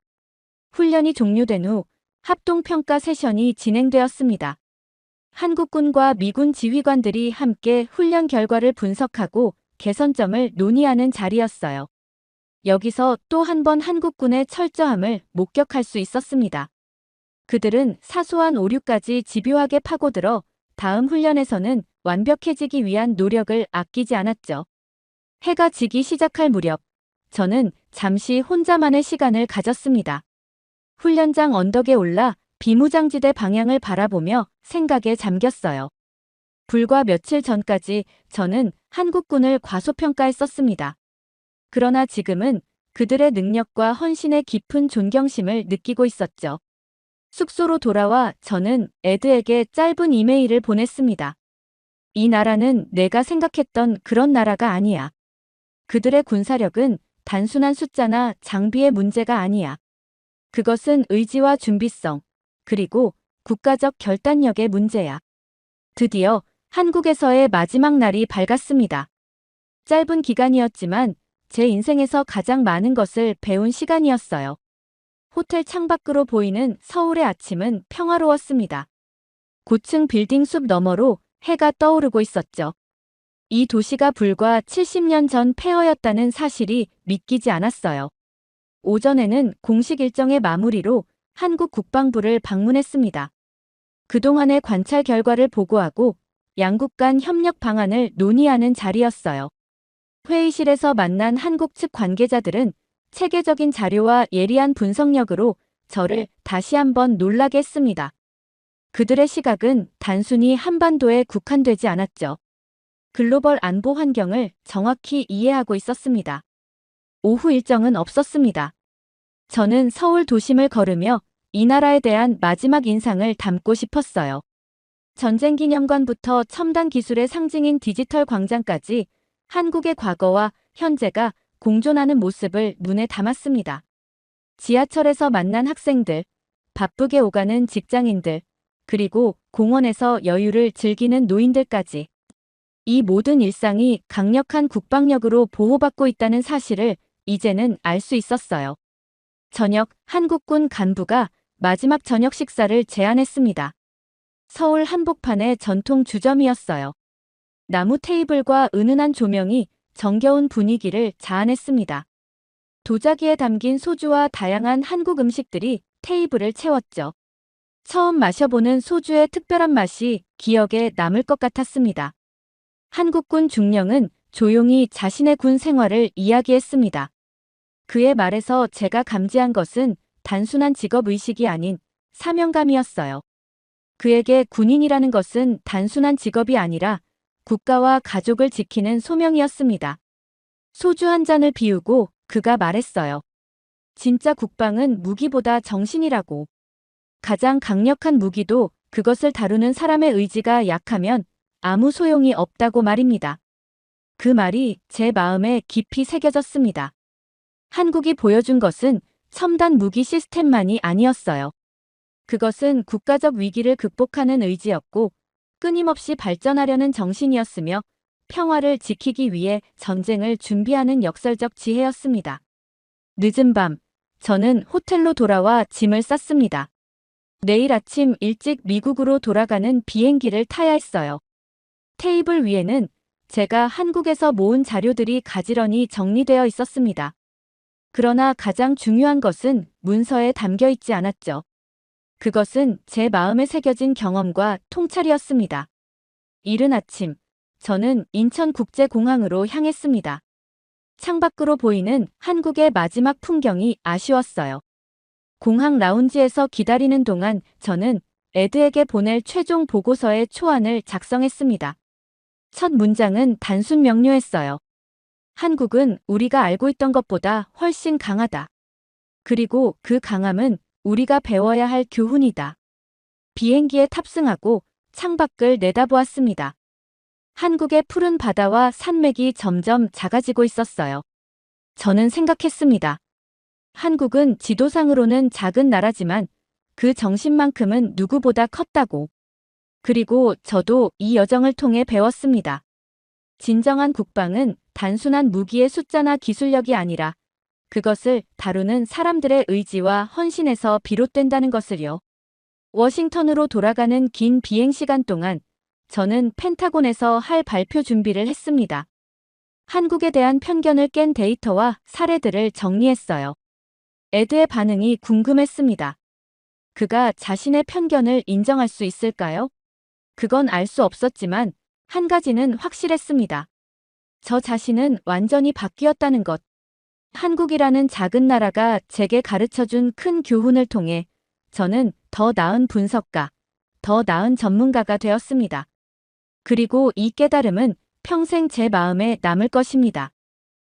훈련이 종료된 후 합동평가 세션이 진행되었습니다. 한국군과 미군 지휘관들이 함께 훈련 결과를 분석하고 개선점을 논의하는 자리였어요. 여기서 또 한 번 한국군의 철저함을 목격할 수 있었습니다. 그들은 사소한 오류까지 집요하게 파고들어 다음 훈련에서는 완벽해지기 위한 노력을 아끼지 않았죠. 해가 지기 시작할 무렵, 저는 잠시 혼자만의 시간을 가졌습니다. 훈련장 언덕에 올라 비무장지대 방향을 바라보며 생각에 잠겼어요. 불과 며칠 전까지 저는 한국군을 과소평가했었습니다. 그러나 지금은 그들의 능력과 헌신에 깊은 존경심을 느끼고 있었죠. 숙소로 돌아와 저는 에드에게 짧은 이메일을 보냈습니다. 이 나라는 내가 생각했던 그런 나라가 아니야. 그들의 군사력은 단순한 숫자나 장비의 문제가 아니야. 그것은 의지와 준비성, 그리고 국가적 결단력의 문제야. 드디어 한국에서의 마지막 날이 밝았습니다. 짧은 기간이었지만 제 인생에서 가장 많은 것을 배운 시간이었어요. 호텔 창밖으로 보이는 서울의 아침은 평화로웠습니다. 고층 빌딩 숲 너머로 해가 떠오르고 있었죠. 이 도시가 불과 70년 전 폐허였다는 사실이 믿기지 않았어요. 오전에는 공식 일정의 마무리로 한국 국방부를 방문했습니다. 그동안의 관찰 결과를 보고하고 양국 간 협력 방안을 논의하는 자리였어요. 회의실에서 만난 한국 측 관계자들은 체계적인 자료와 예리한 분석력으로 저를 다시 한번 놀라게 했습니다. 그들의 시각은 단순히 한반도에 국한되지 않았죠. 글로벌 안보 환경을 정확히 이해하고 있었습니다. 오후 일정은 없었습니다. 저는 서울 도심을 걸으며 이 나라에 대한 마지막 인상을 담고 싶었어요. 전쟁기념관부터 첨단 기술의 상징인 디지털 광장까지 한국의 과거와 현재가 공존하는 모습을 눈에 담았습니다. 지하철에서 만난 학생들, 바쁘게 오가는 직장인들, 그리고 공원에서 여유를 즐기는 노인들까지. 이 모든 일상이 강력한 국방력으로 보호받고 있다는 사실을 이제는 알 수 있었어요. 저녁, 한국군 간부가 마지막 저녁 식사를 제안했습니다. 서울 한복판의 전통 주점이었어요. 나무 테이블과 은은한 조명이 정겨운 분위기를 자아냈습니다. 도자기에 담긴 소주와 다양한 한국 음식들이 테이블을 채웠죠. 처음 마셔보는 소주의 특별한 맛이 기억에 남을 것 같았습니다. 한국군 중령은 조용히 자신의 군 생활을 이야기했습니다. 그의 말에서 제가 감지한 것은 단순한 직업의식이 아닌 사명감이었어요. 그에게 군인이라는 것은 단순한 직업이 아니라 국가와 가족을 지키는 소명이었습니다. 소주 한 잔을 비우고 그가 말했어요. 진짜 국방은 무기보다 정신이라고. 가장 강력한 무기도 그것을 다루는 사람의 의지가 약하면 아무 소용이 없다고 말입니다. 그 말이 제 마음에 깊이 새겨졌습니다. 한국이 보여준 것은 첨단 무기 시스템만이 아니었어요. 그것은 국가적 위기를 극복하는 의지였고 끊임없이 발전하려는 정신이었으며 평화를 지키기 위해 전쟁을 준비하는 역설적 지혜였습니다. 늦은 밤, 저는 호텔로 돌아와 짐을 쌌습니다. 내일 아침 일찍 미국으로 돌아가는 비행기를 타야 했어요. 테이블 위에는 제가 한국에서 모은 자료들이 가지런히 정리되어 있었습니다. 그러나 가장 중요한 것은 문서에 담겨 있지 않았죠. 그것은 제 마음에 새겨진 경험과 통찰이었습니다. 이른 아침, 저는 인천국제공항으로 향했습니다. 창밖으로 보이는 한국의 마지막 풍경이 아쉬웠어요. 공항 라운지에서 기다리는 동안 저는 에드에게 보낼 최종 보고서의 초안을 작성했습니다. 첫 문장은 단순 명료했어요. 한국은 우리가 알고 있던 것보다 훨씬 강하다. 그리고 그 강함은 우리가 배워야 할 교훈이다. 비행기에 탑승하고 창밖을 내다보았습니다. 한국의 푸른 바다와 산맥이 점점 작아지고 있었어요. 저는 생각했습니다. 한국은 지도상으로는 작은 나라지만 그 정신만큼은 누구보다 컸다고. 그리고 저도 이 여정을 통해 배웠습니다. 진정한 국방은 단순한 무기의 숫자나 기술력이 아니라 그것을 다루는 사람들의 의지와 헌신에서 비롯된다는 것을요. 워싱턴으로 돌아가는 긴 비행 시간 동안 저는 펜타곤에서 할 발표 준비를 했습니다. 한국에 대한 편견을 깬 데이터와 사례들을 정리했어요. 에드의 반응이 궁금했습니다. 그가 자신의 편견을 인정할 수 있을까요? 그건 알 수 없었지만 한 가지는 확실했습니다. 저 자신은 완전히 바뀌었다는 것. 한국이라는 작은 나라가 제게 가르쳐준 큰 교훈을 통해 저는 더 나은 분석가, 더 나은 전문가가 되었습니다. 그리고 이 깨달음은 평생 제 마음에 남을 것입니다.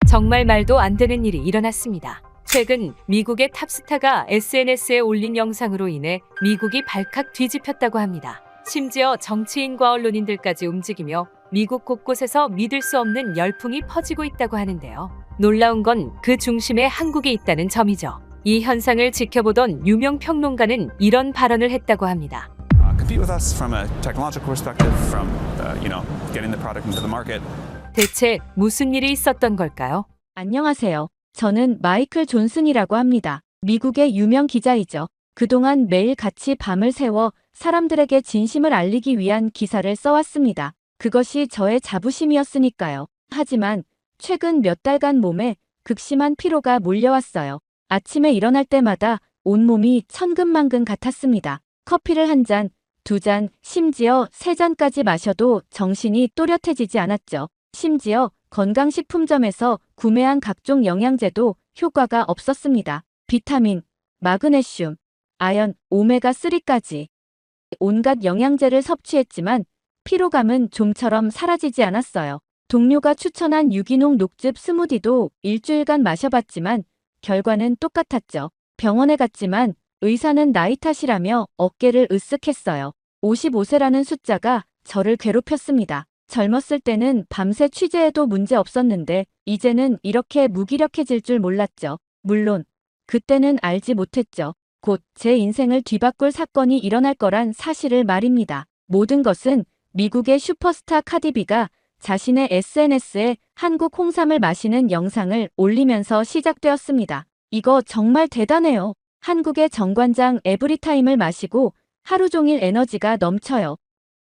정말 말도 안 되는 일이 일어났습니다. 최근 미국의 탑스타가 SNS에 올린 영상으로 인해 미국이 발칵 뒤집혔다고 합니다. 심지어 정치인과 언론인들까지 움직이며 미국 곳곳에서 믿을 수 없는 열풍이 퍼지고 있다고 하는데요. 놀라운 건 그 중심에 한국이 있다는 점이죠. 이 현상을 지켜보던 유명 평론가는 이런 발언을 했다고 합니다. Compete with us from a technological perspective, from getting the product into the market. 대체 무슨 일이 있었던 걸까요? 안녕하세요. 저는 마이클 존슨이라고 합니다. 미국의 유명 기자이죠. 그동안 매일 같이 밤을 새워 사람들에게 진심을 알리기 위한 기사를 써왔습니다. 그것이 저의 자부심이었으니까요. 하지만 최근 몇 달간 몸에 극심한 피로가 몰려왔어요. 아침에 일어날 때마다 온몸이 천근만근 같았습니다. 커피를 한 잔, 두 잔, 심지어 세 잔까지 마셔도 정신이 또렷해지지 않았죠. 심지어 건강식품점에서 구매한 각종 영양제도 효과가 없었습니다. 비타민, 마그네슘, 아연, 오메가3까지. 온갖 영양제를 섭취했지만 피로감은 좀처럼 사라지지 않았어요. 동료가 추천한 유기농 녹즙 스무디도 일주일간 마셔봤지만 결과는 똑같았죠. 병원에 갔지만 의사는 나이 탓이라며 어깨를 으쓱했어요. 55세라는 숫자가 저를 괴롭혔습니다. 젊었을 때는 밤새 취재해도 문제 없었는데 이제는 이렇게 무기력해질 줄 몰랐죠. 물론 그때는 알지 못했죠. 곧 제 인생을 뒤바꿀 사건이 일어날 거란 사실을 말입니다. 모든 것은 미국의 슈퍼스타 카디비가 자신의 SNS에 한국 홍삼을 마시는 영상을 올리면서 시작되었습니다. 이거 정말 대단해요. 한국의 정관장 에브리타임을 마시고 하루 종일 에너지가 넘쳐요.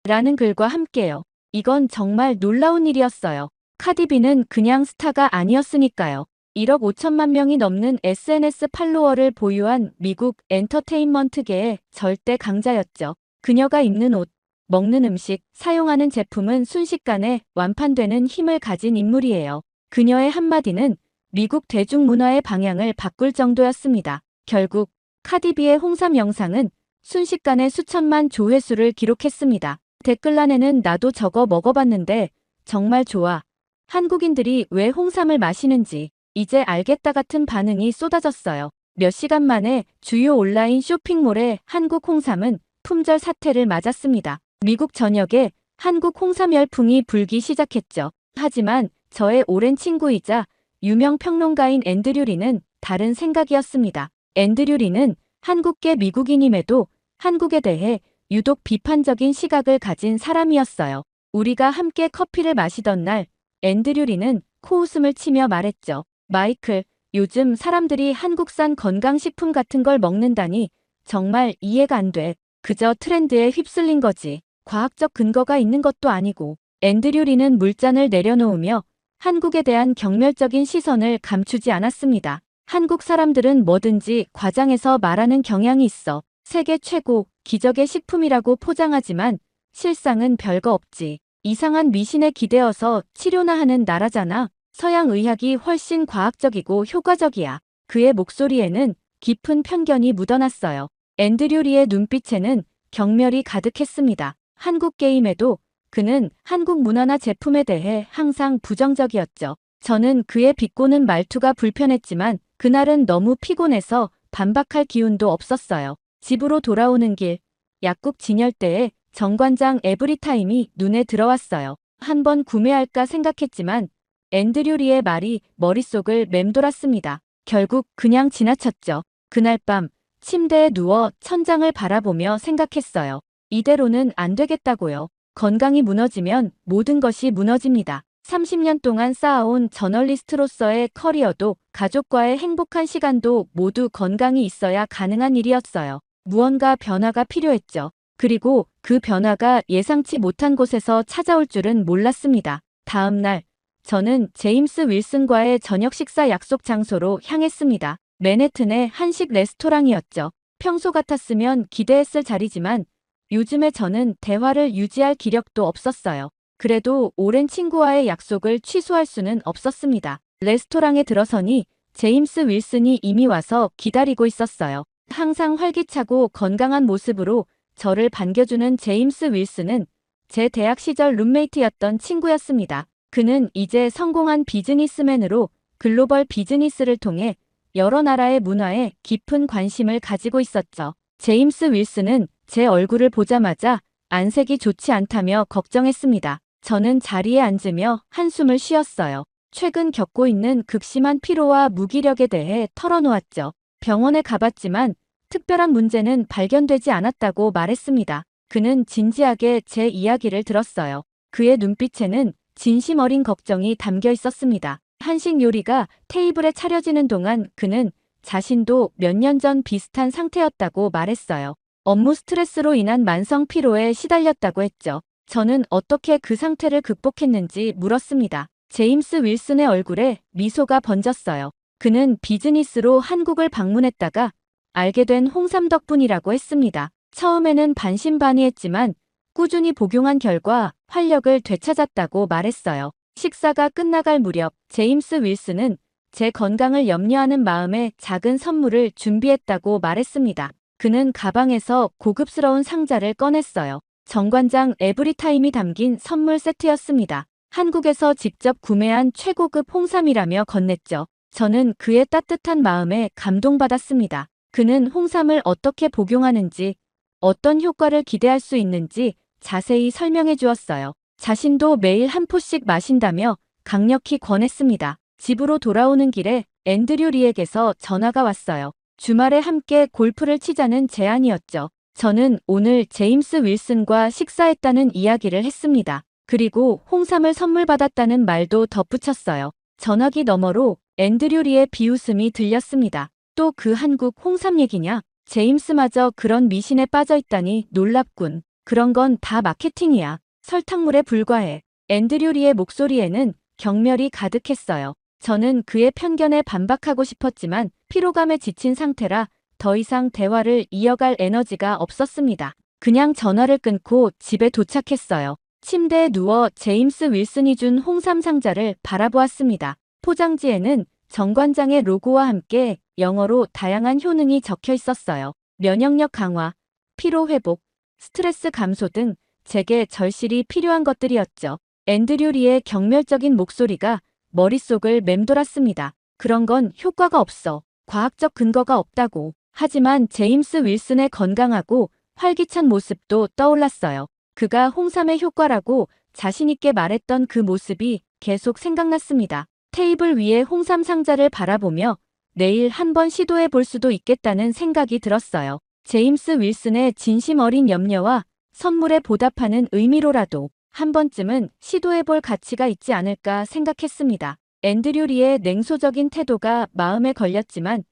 라는 글과 함께요. 이건 정말 놀라운 일이었어요. 카디비는 그냥 스타가 아니었으니까요. 1억 5천만 명이 넘는 SNS 팔로워를 보유한 미국 엔터테인먼트계의 절대 강자였죠. 그녀가 입는 옷, 먹는 음식, 사용하는 제품은 순식간에 완판되는 힘을 가진 인물이에요. 그녀의 한마디는 미국 대중문화의 방향을 바꿀 정도였습니다. 결국 카디비의 홍삼 영상은 순식간에 수천만 조회수를 기록했습니다. 댓글란에는 나도 저거 먹어봤는데 정말 좋아. 한국인들이 왜 홍삼을 마시는지 이제 알겠다 같은 반응이 쏟아졌어요. 몇 시간 만에 주요 온라인 쇼핑몰의 한국 홍삼은 품절 사태를 맞았습니다. 미국 전역에 한국 홍삼 열풍이 불기 시작했죠. 하지만 저의 오랜 친구이자 유명 평론가인 앤드류 리는 다른 생각이었습니다. 앤드류 리는 한국계 미국인임에도 한국에 대해 유독 비판적인 시각을 가진 사람이었어요. 우리가 함께 커피를 마시던 날 앤드류 리는 코웃음을 치며 말했죠. 마이클, 요즘 사람들이 한국산 건강식품 같은 걸 먹는다니 정말 이해가 안 돼. 그저 트렌드에 휩쓸린 거지. 과학적 근거가 있는 것도 아니고. 앤드류 리는 물잔을 내려놓으며 한국에 대한 경멸적인 시선을 감추지 않았습니다. 한국 사람들은 뭐든지 과장해서 말하는 경향이 있어. 세계 최고, 기적의 식품이라고 포장하지만 실상은 별거 없지. 이상한 미신에 기대어서 치료나 하는 나라잖아. 서양 의학이 훨씬 과학적이고 효과적이야. 그의 목소리에는 깊은 편견이 묻어났어요. 앤드류 리의 눈빛에는 경멸이 가득했습니다. 한국 게임에도 그는 한국 문화나 제품에 대해 항상 부정적이었죠. 저는 그의 비꼬는 말투가 불편했지만 그날은 너무 피곤해서 반박할 기운도 없었어요. 집으로 돌아오는 길, 약국 진열대에 정관장 에브리타임이 눈에 들어왔어요. 한번 구매할까 생각했지만 앤드류 리의 말이 머릿속을 맴돌았습니다. 결국 그냥 지나쳤죠. 그날 밤 침대에 누워 천장을 바라보며 생각했어요. 이대로는 안 되겠다고요. 건강이 무너지면 모든 것이 무너집니다. 30년 동안 쌓아온 저널리스트로서의 커리어도 가족과의 행복한 시간도 모두 건강이 있어야 가능한 일이었어요. 무언가 변화가 필요했죠. 그리고 그 변화가 예상치 못한 곳에서 찾아올 줄은 몰랐습니다. 다음 날 저는 제임스 윌슨과의 저녁 식사 약속 장소로 향했습니다. 맨해튼의 한식 레스토랑이었죠. 평소 같았으면 기대했을 자리지만 요즘에 저는 대화를 유지할 기력도 없었어요. 그래도 오랜 친구와의 약속을 취소할 수는 없었습니다. 레스토랑에 들어서니 제임스 윌슨이 이미 와서 기다리고 있었어요. 항상 활기차고 건강한 모습으로 저를 반겨주는 제임스 윌슨은 제 대학 시절 룸메이트였던 친구였습니다. 그는 이제 성공한 비즈니스맨으로 글로벌 비즈니스를 통해 여러 나라의 문화에 깊은 관심을 가지고 있었죠. 제임스 윌슨은 제 얼굴을 보자마자 안색이 좋지 않다며 걱정했습니다. 저는 자리에 앉으며 한숨을 쉬었어요. 최근 겪고 있는 극심한 피로와 무기력에 대해 털어놓았죠. 병원에 가봤지만 특별한 문제는 발견되지 않았다고 말했습니다. 그는 진지하게 제 이야기를 들었어요. 그의 눈빛에는 진심 어린 걱정이 담겨 있었습니다. 한식 요리가 테이블에 차려지는 동안 그는 자신도 몇 년 전 비슷한 상태였다고 말했어요. 업무 스트레스로 인한 만성 피로에 시달렸다고 했죠. 저는 어떻게 그 상태를 극복했는지 물었습니다. 제임스 윌슨의 얼굴에 미소가 번졌어요. 그는 비즈니스로 한국을 방문했다가 알게 된 홍삼 덕분이라고 했습니다. 처음에는 반신반의했지만 꾸준히 복용한 결과 활력을 되찾았다고 말했어요. 식사가 끝나갈 무렵 제임스 윌슨은 제 건강을 염려하는 마음에 작은 선물을 준비했다고 말했습니다. 그는 가방에서 고급스러운 상자를 꺼냈어요. 정관장 에브리타임이 담긴 선물 세트였습니다. 한국에서 직접 구매한 최고급 홍삼이라며 건넸죠. 저는 그의 따뜻한 마음에 감동받았습니다. 그는 홍삼을 어떻게 복용하는지, 어떤 효과를 기대할 수 있는지 자세히 설명해 주었어요. 자신도 매일 한 포씩 마신다며 강력히 권했습니다. 집으로 돌아오는 길에 앤드류 리에게서 전화가 왔어요. 주말에 함께 골프를 치자는 제안이었죠. 저는 오늘 제임스 윌슨과 식사했다는 이야기를 했습니다. 그리고 홍삼을 선물 받았다는 말도 덧붙였어요. 전화기 너머로 앤드류 리의 비웃음이 들렸습니다. 또 그 한국 홍삼 얘기냐? 제임스마저 그런 미신에 빠져있다니 놀랍군. 그런 건 다 마케팅이야. 설탕물에 불과해. 앤드류 리의 목소리에는 경멸이 가득했어요. 저는 그의 편견에 반박하고 싶었지만 피로감에 지친 상태라 더 이상 대화를 이어갈 에너지가 없었습니다. 그냥 전화를 끊고 집에 도착했어요. 침대에 누워 제임스 윌슨이 준 홍삼 상자를 바라보았습니다. 포장지에는 정관장의 로고와 함께 영어로 다양한 효능이 적혀 있었어요. 면역력 강화, 피로 회복, 스트레스 감소 등 제게 절실히 필요한 것들이었죠. 앤드류 리의 경멸적인 목소리가 머릿속을 맴돌았습니다. 그런 건 효과가 없어. 과학적 근거가 없다고. 하지만 제임스 윌슨의 건강하고 활기찬 모습도 떠올랐어요. 그가 홍삼의 효과라고 자신있게 말했던 그 모습이 계속 생각났습니다. 테이블 위에 홍삼 상자를 바라보며 내일 한번 시도해 볼 수도 있겠다는 생각이 들었어요. 제임스 윌슨의 진심 어린 염려와 선물에 보답하는 의미로라도 한 번쯤은 시도해 볼 가치가 있지 않을까 생각했습니다. 앤드류 리의 냉소적인 태도가 마음에 걸렸지만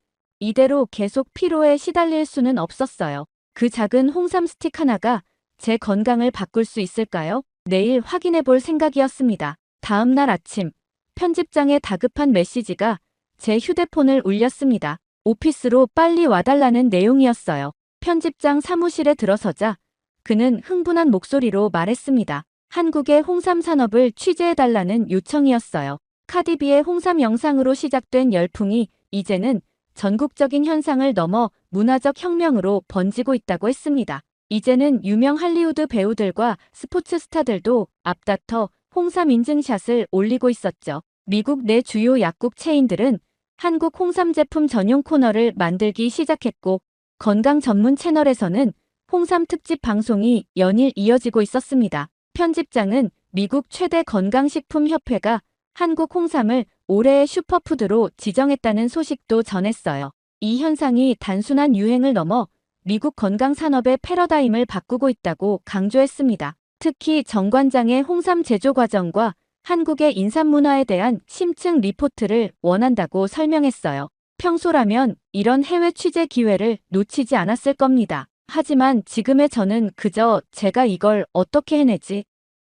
이대로 계속 피로에 시달릴 수는 없었어요. 그 작은 홍삼 스틱 하나가 제 건강을 바꿀 수 있을까요? 내일 확인해 볼 생각이었습니다. 다음 날 아침, 편집장의 다급한 메시지가 제 휴대폰을 울렸습니다. 오피스로 빨리 와달라는 내용이었어요. 편집장 사무실에 들어서자 그는 흥분한 목소리로 말했습니다. 한국의 홍삼 산업을 취재해달라는 요청이었어요. 카디비의 홍삼 영상으로 시작된 열풍이 이제는 전국적인 현상을 넘어 문화적 혁명으로 번지고 있다고 했습니다. 이제는 유명 할리우드 배우들과 스포츠 스타들도 앞다퉈 홍삼 인증샷을 올리고 있었죠. 미국 내 주요 약국 체인들은 한국 홍삼 제품 전용 코너를 만들기 시작했고 건강 전문 채널에서는 홍삼 특집 방송이 연일 이어지고 있었습니다. 편집장은 미국 최대 건강식품협회가 한국 홍삼을 올해의 슈퍼푸드로 지정했다는 소식도 전했어요. 이 현상이 단순한 유행을 넘어 미국 건강 산업의 패러다임을 바꾸고 있다고 강조했습니다. 특히 정관장의 홍삼 제조 과정과 한국의 인삼 문화에 대한 심층 리포트를 원한다고 설명했어요. 평소라면 이런 해외 취재 기회를 놓치지 않았을 겁니다. 하지만 지금의 저는 그저 제가 이걸 어떻게 해내지?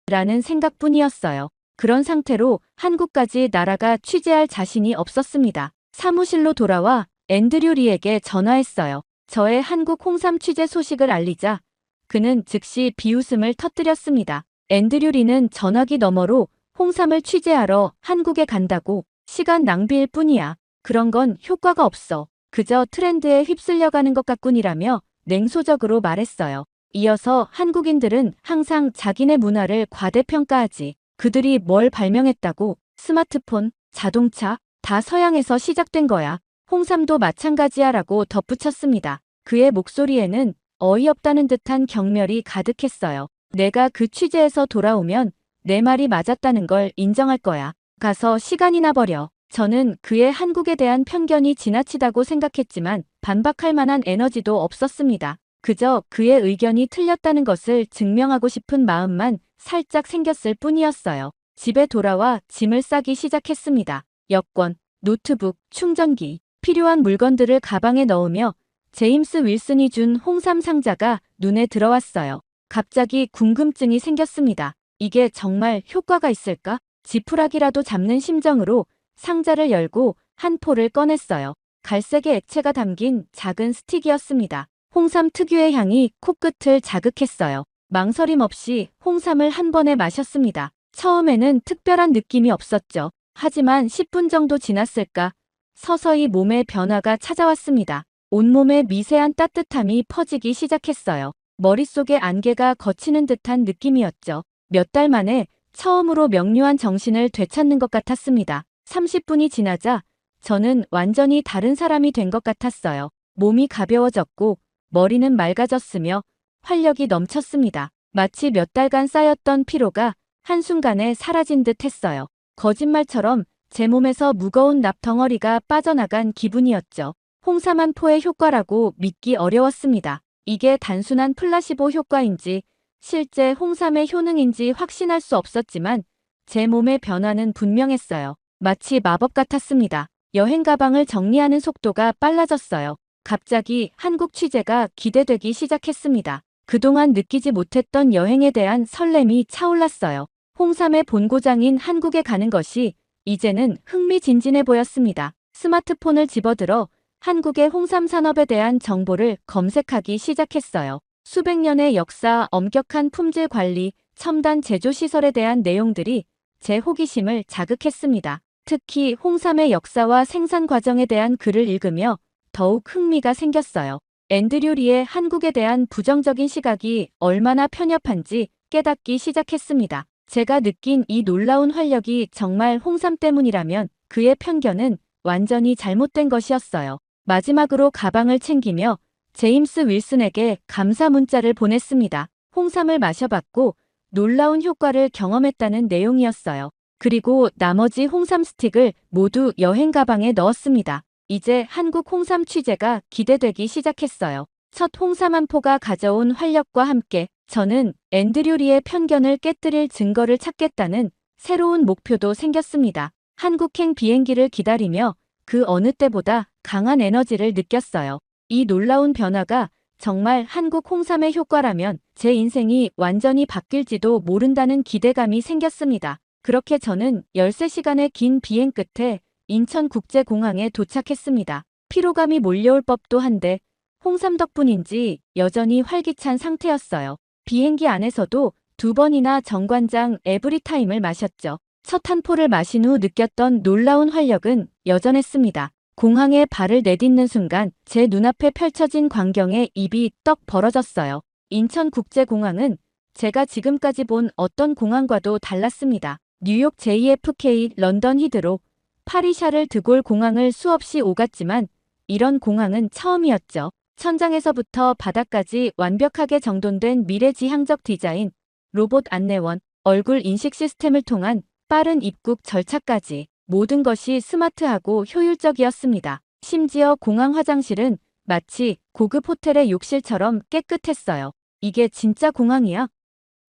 라는 생각뿐이었어요. 그런 상태로 한국까지 날아가 취재할 자신이 없었습니다. 사무실로 돌아와 앤드류 리에게 전화했어요. 저의 한국 홍삼 취재 소식을 알리자 그는 즉시 비웃음을 터뜨렸습니다. 앤드류 리는 전화기 너머로 홍삼을 취재하러 한국에 간다고. 시간 낭비일 뿐이야. 그런 건 효과가 없어. 그저 트렌드에 휩쓸려가는 것 같군이라며 냉소적으로 말했어요. 이어서 한국인들은 항상 자기네 문화를 과대평가하지. 그들이 뭘 발명했다고. 스마트폰, 자동차, 다 서양에서 시작된 거야. 홍삼도 마찬가지야 라고 덧붙였습니다. 그의 목소리에는 어이없다는 듯한 경멸이 가득했어요. 내가 그 취재에서 돌아오면 내 말이 맞았다는 걸 인정할 거야. 가서 시간이나 버려. 저는 그의 한국에 대한 편견이 지나치다고 생각했지만 반박할 만한 에너지도 없었습니다. 그저 그의 의견이 틀렸다는 것을 증명하고 싶은 마음만 살짝 생겼을 뿐이었어요. 집에 돌아와 짐을 싸기 시작했습니다. 여권, 노트북, 충전기, 필요한 물건들을 가방에 넣으며 제임스 윌슨이 준 홍삼 상자가 눈에 들어왔어요. 갑자기 궁금증이 생겼습니다. 이게 정말 효과가 있을까? 지푸라기라도 잡는 심정으로 상자를 열고 한 포를 꺼냈어요. 갈색의 액체가 담긴 작은 스틱이었습니다. 홍삼 특유의 향이 코끝을 자극했어요. 망설임 없이 홍삼을 한 번에 마셨습니다. 처음에는 특별한 느낌이 없었죠. 하지만 10분 정도 지났을까 서서히 몸에 변화가 찾아왔습니다. 온몸에 미세한 따뜻함이 퍼지기 시작했어요. 머릿속에 안개가 걷히는 듯한 느낌이었죠. 몇 달 만에 처음으로 명료한 정신을 되찾는 것 같았습니다. 30분이 지나자 저는 완전히 다른 사람이 된 것 같았어요. 몸이 가벼워졌고 머리는 맑아졌으며 활력이 넘쳤습니다. 마치 몇 달간 쌓였던 피로가 한순간에 사라진 듯 했어요. 거짓말처럼 제 몸에서 무거운 납 덩어리가 빠져나간 기분이었죠. 홍삼 한 포의 효과라고 믿기 어려웠습니다. 이게 단순한 플라시보 효과인지 실제 홍삼의 효능인지 확신할 수 없었지만 제 몸의 변화는 분명했어요. 마치 마법 같았습니다. 여행 가방을 정리하는 속도가 빨라졌어요. 갑자기 한국 취재가 기대되기 시작했습니다. 그동안 느끼지 못했던 여행에 대한 설렘이 차올랐어요. 홍삼의 본고장인 한국에 가는 것이 이제는 흥미진진해 보였습니다. 스마트폰을 집어들어 한국의 홍삼 산업에 대한 정보를 검색하기 시작했어요. 수백 년의 역사, 엄격한 품질 관리, 첨단 제조 시설에 대한 내용들이 제 호기심을 자극했습니다. 특히 홍삼의 역사와 생산 과정에 대한 글을 읽으며 더욱 흥미가 생겼어요. 앤드류 리의 한국에 대한 부정적인 시각이 얼마나 편협한지 깨닫기 시작했습니다. 제가 느낀 이 놀라운 활력이 정말 홍삼 때문이라면 그의 편견은 완전히 잘못된 것이었어요. 마지막으로 가방을 챙기며 제임스 윌슨에게 감사 문자를 보냈습니다. 홍삼을 마셔봤고 놀라운 효과를 경험했다는 내용이었어요. 그리고 나머지 홍삼 스틱을 모두 여행 가방에 넣었습니다. 이제 한국 홍삼 취재가 기대되기 시작했어요. 첫 홍삼 한 포가 가져온 활력과 함께 저는 앤드류 리의 편견을 깨뜨릴 증거를 찾겠다는 새로운 목표도 생겼습니다. 한국행 비행기를 기다리며 그 어느 때보다 강한 에너지를 느꼈어요. 이 놀라운 변화가 정말 한국 홍삼의 효과라면 제 인생이 완전히 바뀔지도 모른다는 기대감이 생겼습니다. 그렇게 저는 13시간의 긴 비행 끝에 인천국제공항에 도착했습니다. 피로감이 몰려올 법도 한데 홍삼 덕분인지 여전히 활기찬 상태였어요. 비행기 안에서도 2번이나 정관장 에브리타임을 마셨죠. 첫 한 포를 마신 후 느꼈던 놀라운 활력은 여전했습니다. 공항에 발을 내딛는 순간 제 눈앞에 펼쳐진 광경에 입이 떡 벌어졌어요. 인천국제공항은 제가 지금까지 본 어떤 공항과도 달랐습니다. 뉴욕 JFK, 런던 히드로, 파리 샤를 드골 공항을 수없이 오갔지만 이런 공항은 처음이었죠. 천장에서부터 바닥까지 완벽하게 정돈된 미래지향적 디자인, 로봇 안내원, 얼굴 인식 시스템을 통한 빠른 입국 절차까지 모든 것이 스마트하고 효율적이었습니다. 심지어 공항 화장실은 마치 고급 호텔의 욕실처럼 깨끗했어요. 이게 진짜 공항이야?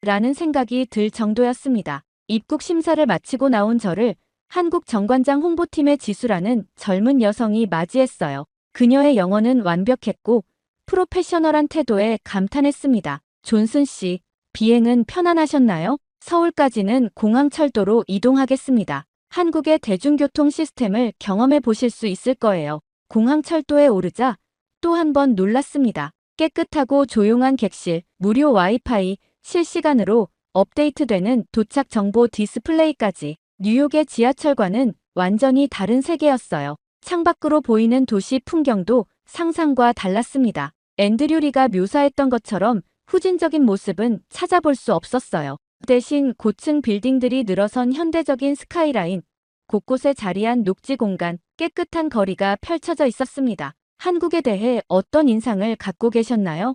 라는 생각이 들 정도였습니다. 입국 심사를 마치고 나온 저를 한국 정관장 홍보팀의 지수라는 젊은 여성이 맞이했어요. 그녀의 영어는 완벽했고 프로페셔널한 태도에 감탄했습니다. 존슨 씨, 비행은 편안하셨나요? 서울까지는 공항철도로 이동하겠습니다. 한국의 대중교통 시스템을 경험해 보실 수 있을 거예요. 공항철도에 오르자 또 한 번 놀랐습니다. 깨끗하고 조용한 객실, 무료 와이파이, 실시간으로 업데이트되는 도착 정보 디스플레이까지. 뉴욕의 지하철과는 완전히 다른 세계였어요. 창밖으로 보이는 도시 풍경도 상상과 달랐습니다. 앤드류 리가 묘사했던 것처럼 후진적인 모습은 찾아볼 수 없었어요. 대신 고층 빌딩들이 늘어선 현대적인 스카이라인, 곳곳에 자리한 녹지 공간, 깨끗한 거리가 펼쳐져 있었습니다. 한국에 대해 어떤 인상을 갖고 계셨나요?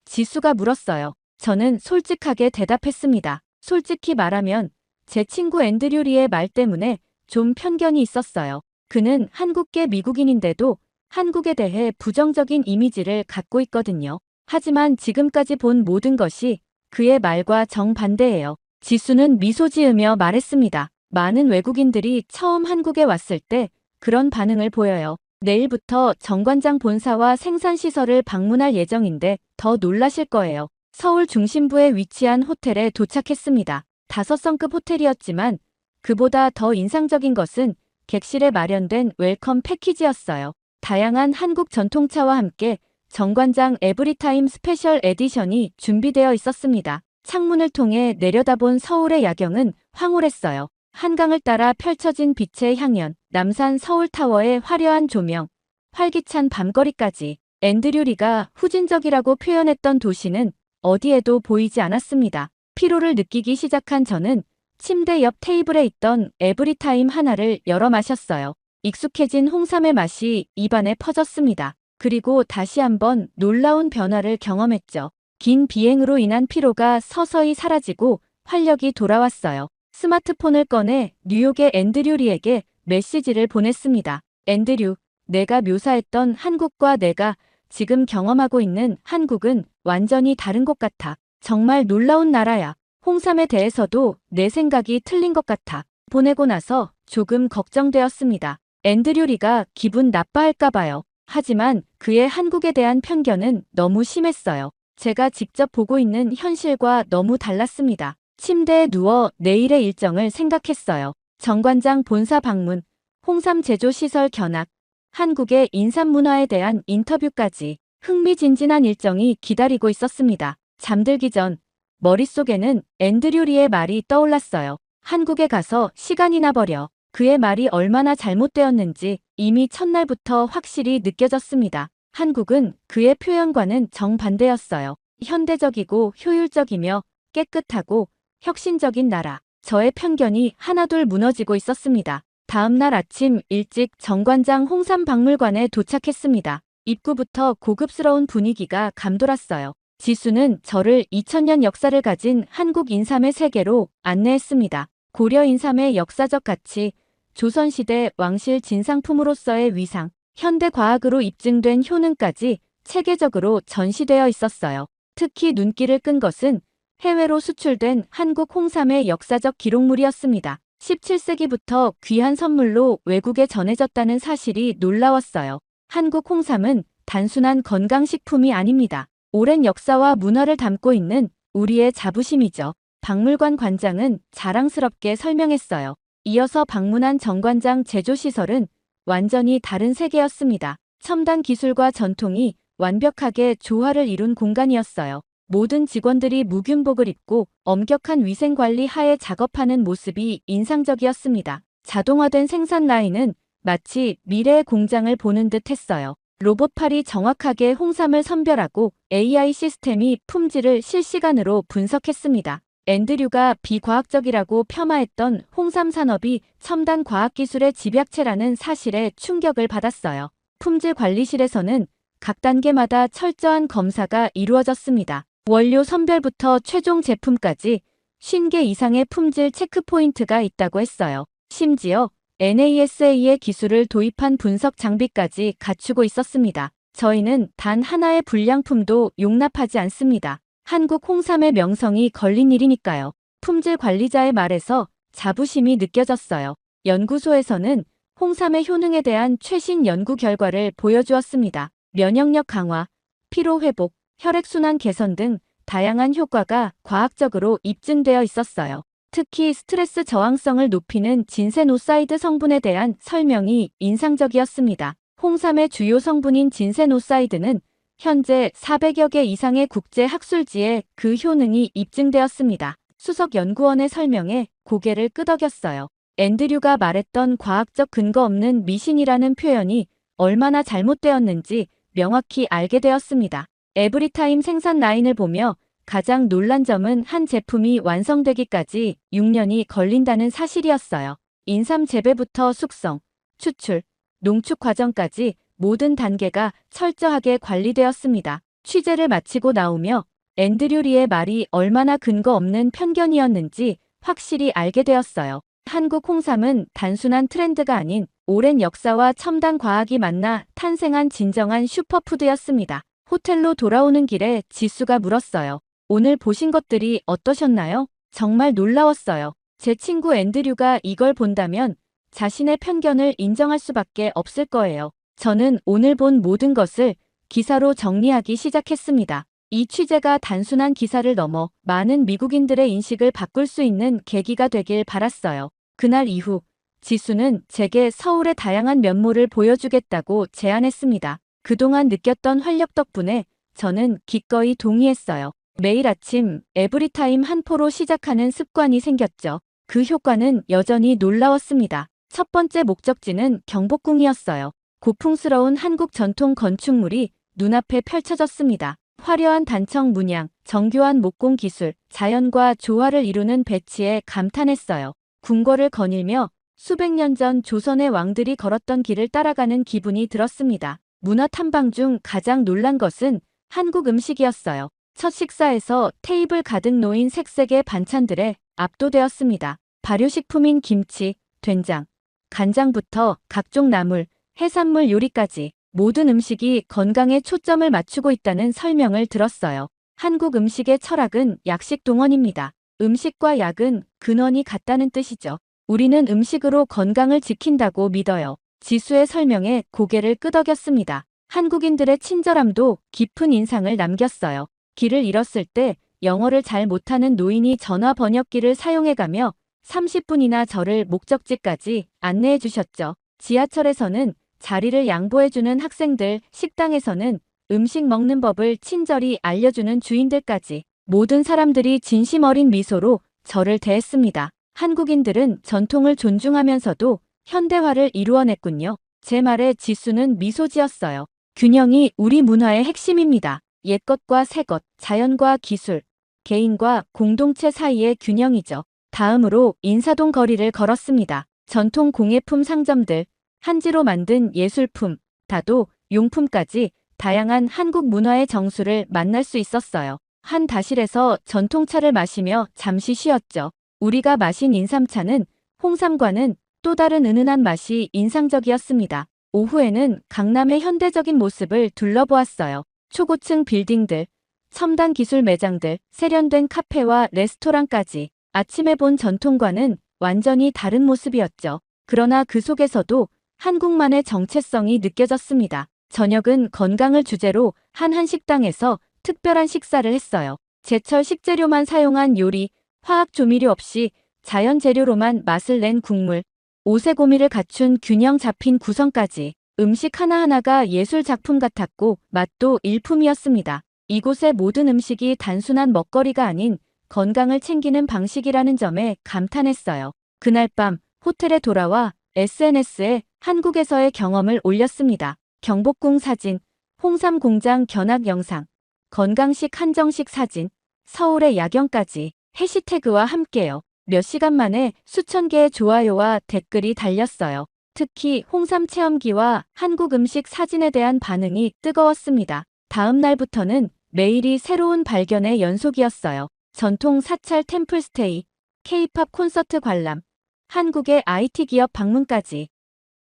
지수가 물었어요. 저는 솔직하게 대답했습니다. 솔직히 말하면 제 친구 앤드류 리의 말 때문에 좀 편견이 있었어요. 그는 한국계 미국인인데도 한국에 대해 부정적인 이미지를 갖고 있거든요. 하지만 지금까지 본 모든 것이 그의 말과 정반대예요. 지수는 미소 지으며 말했습니다. 많은 외국인들이 처음 한국에 왔을 때 그런 반응을 보여요. 내일부터 정관장 본사와 생산시설을 방문할 예정인데 더 놀라실 거예요. 서울 중심부에 위치한 호텔에 도착했습니다. 5성급 호텔이었지만 그보다 더 인상적인 것은 객실에 마련된 웰컴 패키지였어요. 다양한 한국 전통차와 함께 정관장 에브리타임 스페셜 에디션이 준비되어 있었습니다. 창문을 통해 내려다본 서울의 야경은 황홀했어요. 한강을 따라 펼쳐진 빛의 향연, 남산 서울타워의 화려한 조명, 활기찬 밤거리까지. 앤드류 리가 후진적이라고 표현했던 도시는 어디에도 보이지 않았습니다. 피로를 느끼기 시작한 저는 침대 옆 테이블에 있던 에브리타임 하나를 열어 마셨어요. 익숙해진 홍삼의 맛이 입안에 퍼졌습니다. 그리고 다시 한번 놀라운 변화를 경험했죠. 긴 비행으로 인한 피로가 서서히 사라지고 활력이 돌아왔어요. 스마트폰을 꺼내 뉴욕의 앤드류 리에게 메시지를 보냈습니다. 앤드류, 내가 묘사했던 한국과 내가 지금 경험하고 있는 한국은 완전히 다른 것 같아. 정말 놀라운 나라야. 홍삼에 대해서도 내 생각이 틀린 것 같아. 보내고 나서 조금 걱정되었습니다. 앤드류 리가 기분 나빠할까 봐요. 하지만 그의 한국에 대한 편견은 너무 심했어요. 제가 직접 보고 있는 현실과 너무 달랐습니다. 침대에 누워 내일의 일정을 생각했어요. 정관장 본사 방문, 홍삼 제조 시설 견학, 한국의 인삼 문화에 대한 인터뷰까지 흥미진진한 일정이 기다리고 있었습니다. 잠들기 전 머릿속에는 앤드류 리의 말이 떠올랐어요. 한국에 가서 시간이나 버려. 그의 말이 얼마나 잘못되었는지 이미 첫날부터 확실히 느껴졌습니다. 한국은 그의 표현과는 정반대였어요. 현대적이고 효율적이며 깨끗하고 혁신적인 나라. 저의 편견이 하나둘 무너지고 있었습니다. 다음 날 아침 일찍 정관장 홍삼박물관에 도착했습니다. 입구부터 고급스러운 분위기가 감돌았어요. 지수는 저를 2000년 역사를 가진 한국 인삼의 세계로 안내했습니다. 고려 인삼의 역사적 가치, 조선시대 왕실 진상품으로서의 위상, 현대 과학으로 입증된 효능까지 체계적으로 전시되어 있었어요. 특히 눈길을 끈 것은 해외로 수출된 한국 홍삼의 역사적 기록물이었습니다. 17세기부터 귀한 선물로 외국에 전해졌다는 사실이 놀라웠어요. 한국 홍삼은 단순한 건강식품이 아닙니다. 오랜 역사와 문화를 담고 있는 우리의 자부심이죠. 박물관 관장은 자랑스럽게 설명했어요. 이어서 방문한 정관장 제조시설은 완전히 다른 세계였습니다. 첨단 기술과 전통이 완벽하게 조화를 이룬 공간이었어요. 모든 직원들이 묵윤복을 입고 엄격한 위생관리 하에 작업하는 모습이 인상적이었습니다. 자동화된 생산 라인은 마치 미래의 공장을 보는 듯 했어요. 로봇팔이 정확하게 홍삼을 선별하고 AI 시스템이 품질을 실시간으로 분석했습니다. 앤드류가 비과학적이라고 폄하했던 홍삼 산업이 첨단 과학기술의 집약체라는 사실에 충격을 받았어요. 품질 관리실에서는 각 단계마다 철저한 검사가 이루어졌습니다. 원료 선별부터 최종 제품까지 50개 이상의 품질 체크포인트가 있다고 했어요. 심지어 NASA의 기술을 도입한 분석 장비까지 갖추고 있었습니다. 저희는 단 하나의 불량품도 용납하지 않습니다. 한국 홍삼의 명성이 걸린 일이니까요. 품질 관리자의 말에서 자부심이 느껴졌어요. 연구소에서는 홍삼의 효능에 대한 최신 연구 결과를 보여주었습니다. 면역력 강화, 피로 회복, 혈액순환 개선 등 다양한 효과가 과학적으로 입증되어 있었어요. 특히 스트레스 저항성을 높이는 진세노사이드 성분에 대한 설명이 인상적이었습니다. 홍삼의 주요 성분인 진세노사이드는 현재 400여 개 이상의 국제 학술지에 그 효능이 입증되었습니다. 수석 연구원의 설명에 고개를 끄덕였어요. 앤드류가 말했던 과학적 근거 없는 미신이라는 표현이 얼마나 잘못되었는지 명확히 알게 되었습니다. 에브리타임 생산 라인을 보며 가장 놀란 점은 한 제품이 완성되기까지 6년이 걸린다는 사실이었어요. 인삼 재배부터 숙성, 추출, 농축 과정까지 모든 단계가 철저하게 관리되었습니다. 취재를 마치고 나오며 앤드류 리의 말이 얼마나 근거 없는 편견이었는지 확실히 알게 되었어요. 한국 홍삼은 단순한 트렌드가 아닌 오랜 역사와 첨단 과학이 만나 탄생한 진정한 슈퍼푸드였습니다. 호텔로 돌아오는 길에 지수가 물었어요. 오늘 보신 것들이 어떠셨나요? 정말 놀라웠어요. 제 친구 앤드류가 이걸 본다면 자신의 편견을 인정할 수밖에 없을 거예요. 저는 오늘 본 모든 것을 기사로 정리하기 시작했습니다. 이 취재가 단순한 기사를 넘어 많은 미국인들의 인식을 바꿀 수 있는 계기가 되길 바랐어요. 그날 이후 지수는 제게 서울의 다양한 면모를 보여주겠다고 제안했습니다. 그동안 느꼈던 활력 덕분에 저는 기꺼이 동의했어요. 매일 아침 에브리타임 한 포로 시작하는 습관이 생겼죠. 그 효과는 여전히 놀라웠습니다. 첫 번째 목적지는 경복궁이었어요. 고풍스러운 한국 전통 건축물이 눈앞에 펼쳐졌습니다. 화려한 단청 문양, 정교한 목공 기술, 자연과 조화를 이루는 배치에 감탄했어요. 궁궐을 거닐며 수백 년 전 조선의 왕들이 걸었던 길을 따라가는 기분이 들었습니다. 문화 탐방 중 가장 놀란 것은 한국 음식이었어요. 첫 식사에서 테이블 가득 놓인 색색의 반찬들에 압도되었습니다. 발효식품인 김치, 된장, 간장부터 각종 나물, 해산물 요리까지 모든 음식이 건강에 초점을 맞추고 있다는 설명을 들었어요. 한국 음식의 철학은 약식 동원입니다. 음식과 약은 근원이 같다는 뜻이죠. 우리는 음식으로 건강을 지킨다고 믿어요. 지수의 설명에 고개를 끄덕였습니다. 한국인들의 친절함도 깊은 인상을 남겼어요. 길을 잃었을 때 영어를 잘 못하는 노인이 전화 번역기를 사용해가며 30분이나 저를 목적지까지 안내해 주셨죠. 지하철에서는 자리를 양보해주는 학생들, 식당에서는 음식 먹는 법을 친절히 알려주는 주인들까지 모든 사람들이 진심 어린 미소로 저를 대했습니다. 한국인들은 전통을 존중하면서도 현대화를 이루어냈군요. 제 말에 지수는 미소 지었어요. 균형이 우리 문화의 핵심입니다. 옛것과 새것, 자연과 기술, 개인과 공동체 사이의 균형이죠. 다음으로 인사동 거리를 걸었습니다. 전통 공예품 상점들, 한지로 만든 예술품, 다도, 용품까지 다양한 한국 문화의 정수를 만날 수 있었어요. 한 다실에서 전통차를 마시며 잠시 쉬었죠. 우리가 마신 인삼차는 홍삼과는 또 다른 은은한 맛이 인상적이었습니다. 오후에는 강남의 현대적인 모습을 둘러보았어요. 초고층 빌딩들, 첨단 기술 매장들, 세련된 카페와 레스토랑까지 아침에 본 전통과는 완전히 다른 모습이었죠. 그러나 그 속에서도 한국만의 정체성이 느껴졌습니다. 저녁은 건강을 주제로 한 한식당에서 특별한 식사를 했어요. 제철 식재료만 사용한 요리, 화학 조미료 없이 자연 재료로만 맛을 낸 국물, 오세고미를 갖춘 균형 잡힌 구성까지 음식 하나하나가 예술 작품 같았고 맛도 일품이었습니다. 이곳의 모든 음식이 단순한 먹거리가 아닌 건강을 챙기는 방식이라는 점에 감탄했어요. 그날 밤 호텔에 돌아와 SNS에 한국에서의 경험을 올렸습니다. 경복궁 사진, 홍삼 공장 견학 영상, 건강식 한정식 사진, 서울의 야경까지 해시태그와 함께요. 몇 시간 만에 수천 개의 좋아요와 댓글이 달렸어요. 특히 홍삼 체험기와 한국 음식 사진에 대한 반응이 뜨거웠습니다. 다음 날부터는 매일이 새로운 발견의 연속이었어요. 전통 사찰 템플 스테이, K-팝 콘서트 관람, 한국의 IT 기업 방문까지.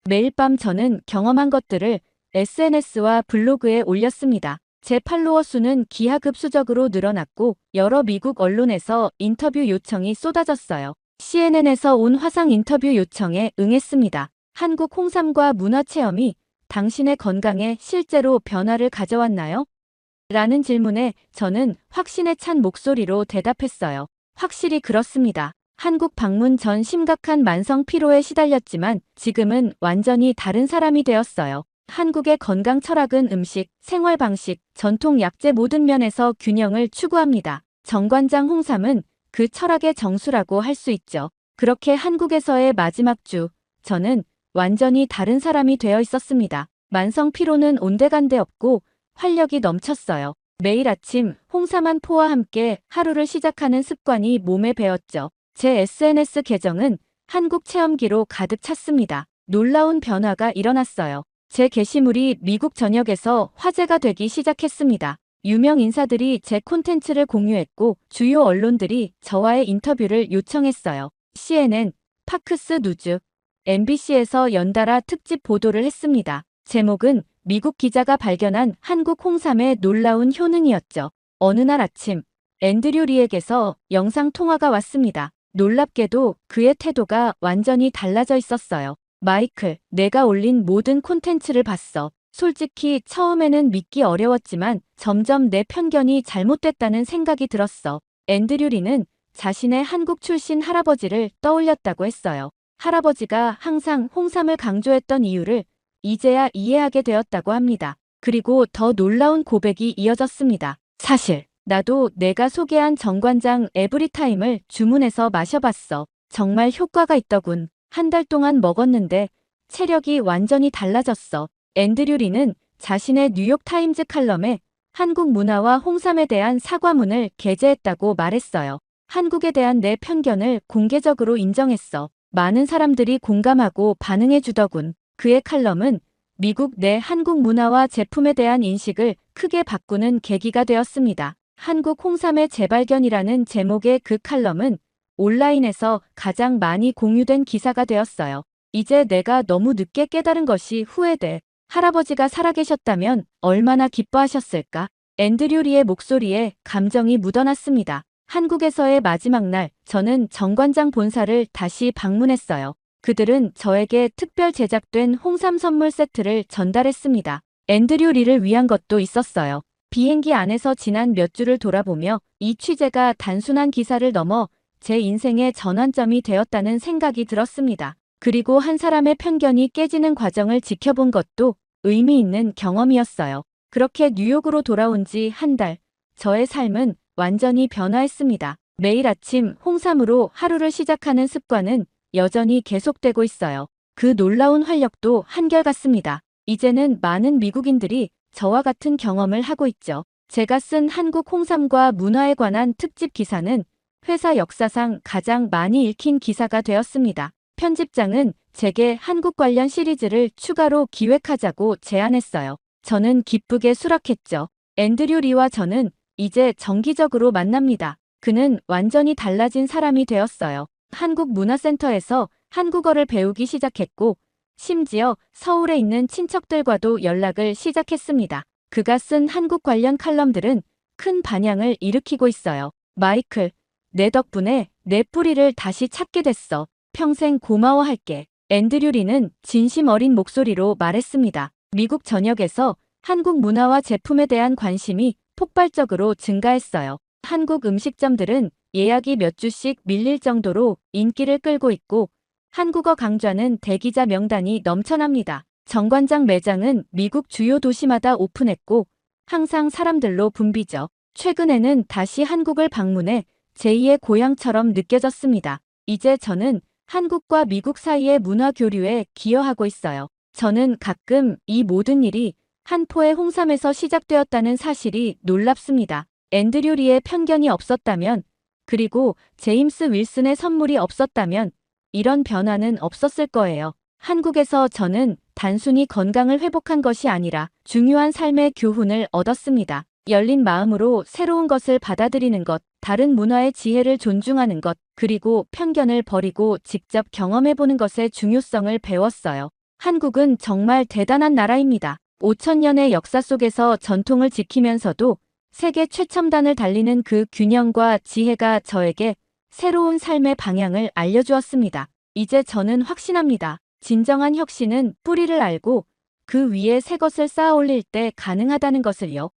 매일 밤 저는 경험한 것들을 SNS와 블로그에 올렸습니다. 제 팔로워 수는 기하급수적으로 늘어났고 여러 미국 언론에서 인터뷰 요청이 쏟아졌어요. CNN에서 온 화상 인터뷰 요청에 응했습니다. 한국 홍삼과 문화체험이 당신의 건강에 실제로 변화를 가져왔나요? 라는 질문에 저는 확신에 찬 목소리로 대답했어요. 확실히 그렇습니다. 한국 방문 전 심각한 만성 피로에 시달렸지만 지금은 완전히 다른 사람이 되었어요. 한국의 건강 철학은 음식, 생활 방식, 전통 약재 모든 면에서 균형을 추구합니다. 정관장 홍삼은 그 철학의 정수라고 할 수 있죠. 그렇게 한국에서의 마지막 주, 저는 완전히 다른 사람이 되어 있었습니다. 만성 피로는 온데간데 없고 활력이 넘쳤어요. 매일 아침 홍삼 한 포와 함께 하루를 시작하는 습관이 몸에 배었죠. 제 SNS 계정은 한국 체험기로 가득 찼습니다. 놀라운 변화가 일어났어요. 제 게시물이 미국 전역에서 화제가 되기 시작했습니다. 유명 인사들이 제 콘텐츠를 공유했고 주요 언론들이 저와의 인터뷰를 요청했어요. CNN, 팍스 뉴즈, MBC에서 연달아 특집 보도를 했습니다. 제목은 미국 기자가 발견한 한국 홍삼의 놀라운 효능이었죠. 어느 날 아침 앤드류 리에게서 영상 통화가 왔습니다. 놀랍게도 그의 태도가 완전히 달라져 있었어요. 마이클, 내가 올린 모든 콘텐츠를 봤어. 솔직히 처음에는 믿기 어려웠지만 점점 내 편견이 잘못됐다는 생각이 들었어. 앤드류 리는 자신의 한국 출신 할아버지를 떠올렸다고 했어요. 할아버지가 항상 홍삼을 강조했던 이유를 이제야 이해하게 되었다고 합니다. 그리고 더 놀라운 고백이 이어졌습니다. 사실 나도 내가 소개한 정관장 에브리타임을 주문해서 마셔봤어. 정말 효과가 있더군. 한 달 동안 먹었는데 체력이 완전히 달라졌어. 앤드류 리는 자신의 뉴욕타임즈 칼럼에 한국 문화와 홍삼에 대한 사과문을 게재했다고 말했어요. 한국에 대한 내 편견을 공개적으로 인정했어. 많은 사람들이 공감하고 반응해주더군. 그의 칼럼은 미국 내 한국 문화와 제품에 대한 인식을 크게 바꾸는 계기가 되었습니다. 한국 홍삼의 재발견이라는 제목의 그 칼럼은 온라인에서 가장 많이 공유된 기사가 되었어요. 이제 내가 너무 늦게 깨달은 것이 후회돼. 할아버지가 살아계셨다면 얼마나 기뻐하셨을까? 앤드류 리의 목소리에 감정이 묻어났습니다. 한국에서의 마지막 날, 저는 정관장 본사를 다시 방문했어요. 그들은 저에게 특별 제작된 홍삼 선물 세트를 전달했습니다. 앤드류 리를 위한 것도 있었어요. 비행기 안에서 지난 몇 주를 돌아보며 이 취재가 단순한 기사를 넘어 제 인생의 전환점이 되었다는 생각이 들었습니다. 그리고 한 사람의 편견이 깨지는 과정을 지켜본 것도 의미 있는 경험이었어요. 그렇게 뉴욕으로 돌아온 지 한 달, 저의 삶은 완전히 변화했습니다. 매일 아침 홍삼으로 하루를 시작하는 습관은 여전히 계속되고 있어요. 그 놀라운 활력도 한결같습니다. 이제는 많은 미국인들이 저와 같은 경험을 하고 있죠. 제가 쓴 한국 홍삼과 문화에 관한 특집 기사는 회사 역사상 가장 많이 읽힌 기사가 되었습니다. 편집장은 제게 한국 관련 시리즈를 추가로 기획하자고 제안했어요. 저는 기쁘게 수락했죠. 앤드류 리와 저는 이제 정기적으로 만납니다. 그는 완전히 달라진 사람이 되었어요. 한국문화센터에서 한국어를 배우기 시작했고, 심지어 서울에 있는 친척들과도 연락을 시작했습니다. 그가 쓴 한국 관련 칼럼들은 큰 반향을 일으키고 있어요. 마이클, 내 덕분에 내 뿌리를 다시 찾게 됐어. 평생 고마워할게. 앤드류 리는 진심 어린 목소리로 말했습니다. 미국 전역에서 한국 문화와 제품에 대한 관심이 폭발적으로 증가했어요. 한국 음식점들은 예약이 몇 주씩 밀릴 정도로 인기를 끌고 있고, 한국어 강좌는 대기자 명단이 넘쳐납니다. 정관장 매장은 미국 주요 도시마다 오픈했고 항상 사람들로 붐비죠. 최근에는 다시 한국을 방문해 제2의 고향처럼 느껴졌습니다. 이제 저는 한국과 미국 사이의 문화 교류에 기여하고 있어요. 저는 가끔 이 모든 일이 한 포의 홍삼에서 시작되었다는 사실이 놀랍습니다. 앤드류 리의 편견이 없었다면, 그리고 제임스 윌슨의 선물이 없었다면 이런 변화는 없었을 거예요. 한국에서 저는 단순히 건강을 회복한 것이 아니라 중요한 삶의 교훈을 얻었습니다. 열린 마음으로 새로운 것을 받아들이는 것, 다른 문화의 지혜를 존중하는 것, 그리고 편견을 버리고 직접 경험해보는 것의 중요성을 배웠어요. 한국은 정말 대단한 나라입니다. 5,000년의 역사 속에서 전통을 지키면서도 세계 최첨단을 달리는 그 균형과 지혜가 저에게 새로운 삶의 방향을 알려주었습니다. 이제 저는 확신합니다. 진정한 혁신은 뿌리를 알고 그 위에 새 것을 쌓아 올릴 때 가능하다는 것을요.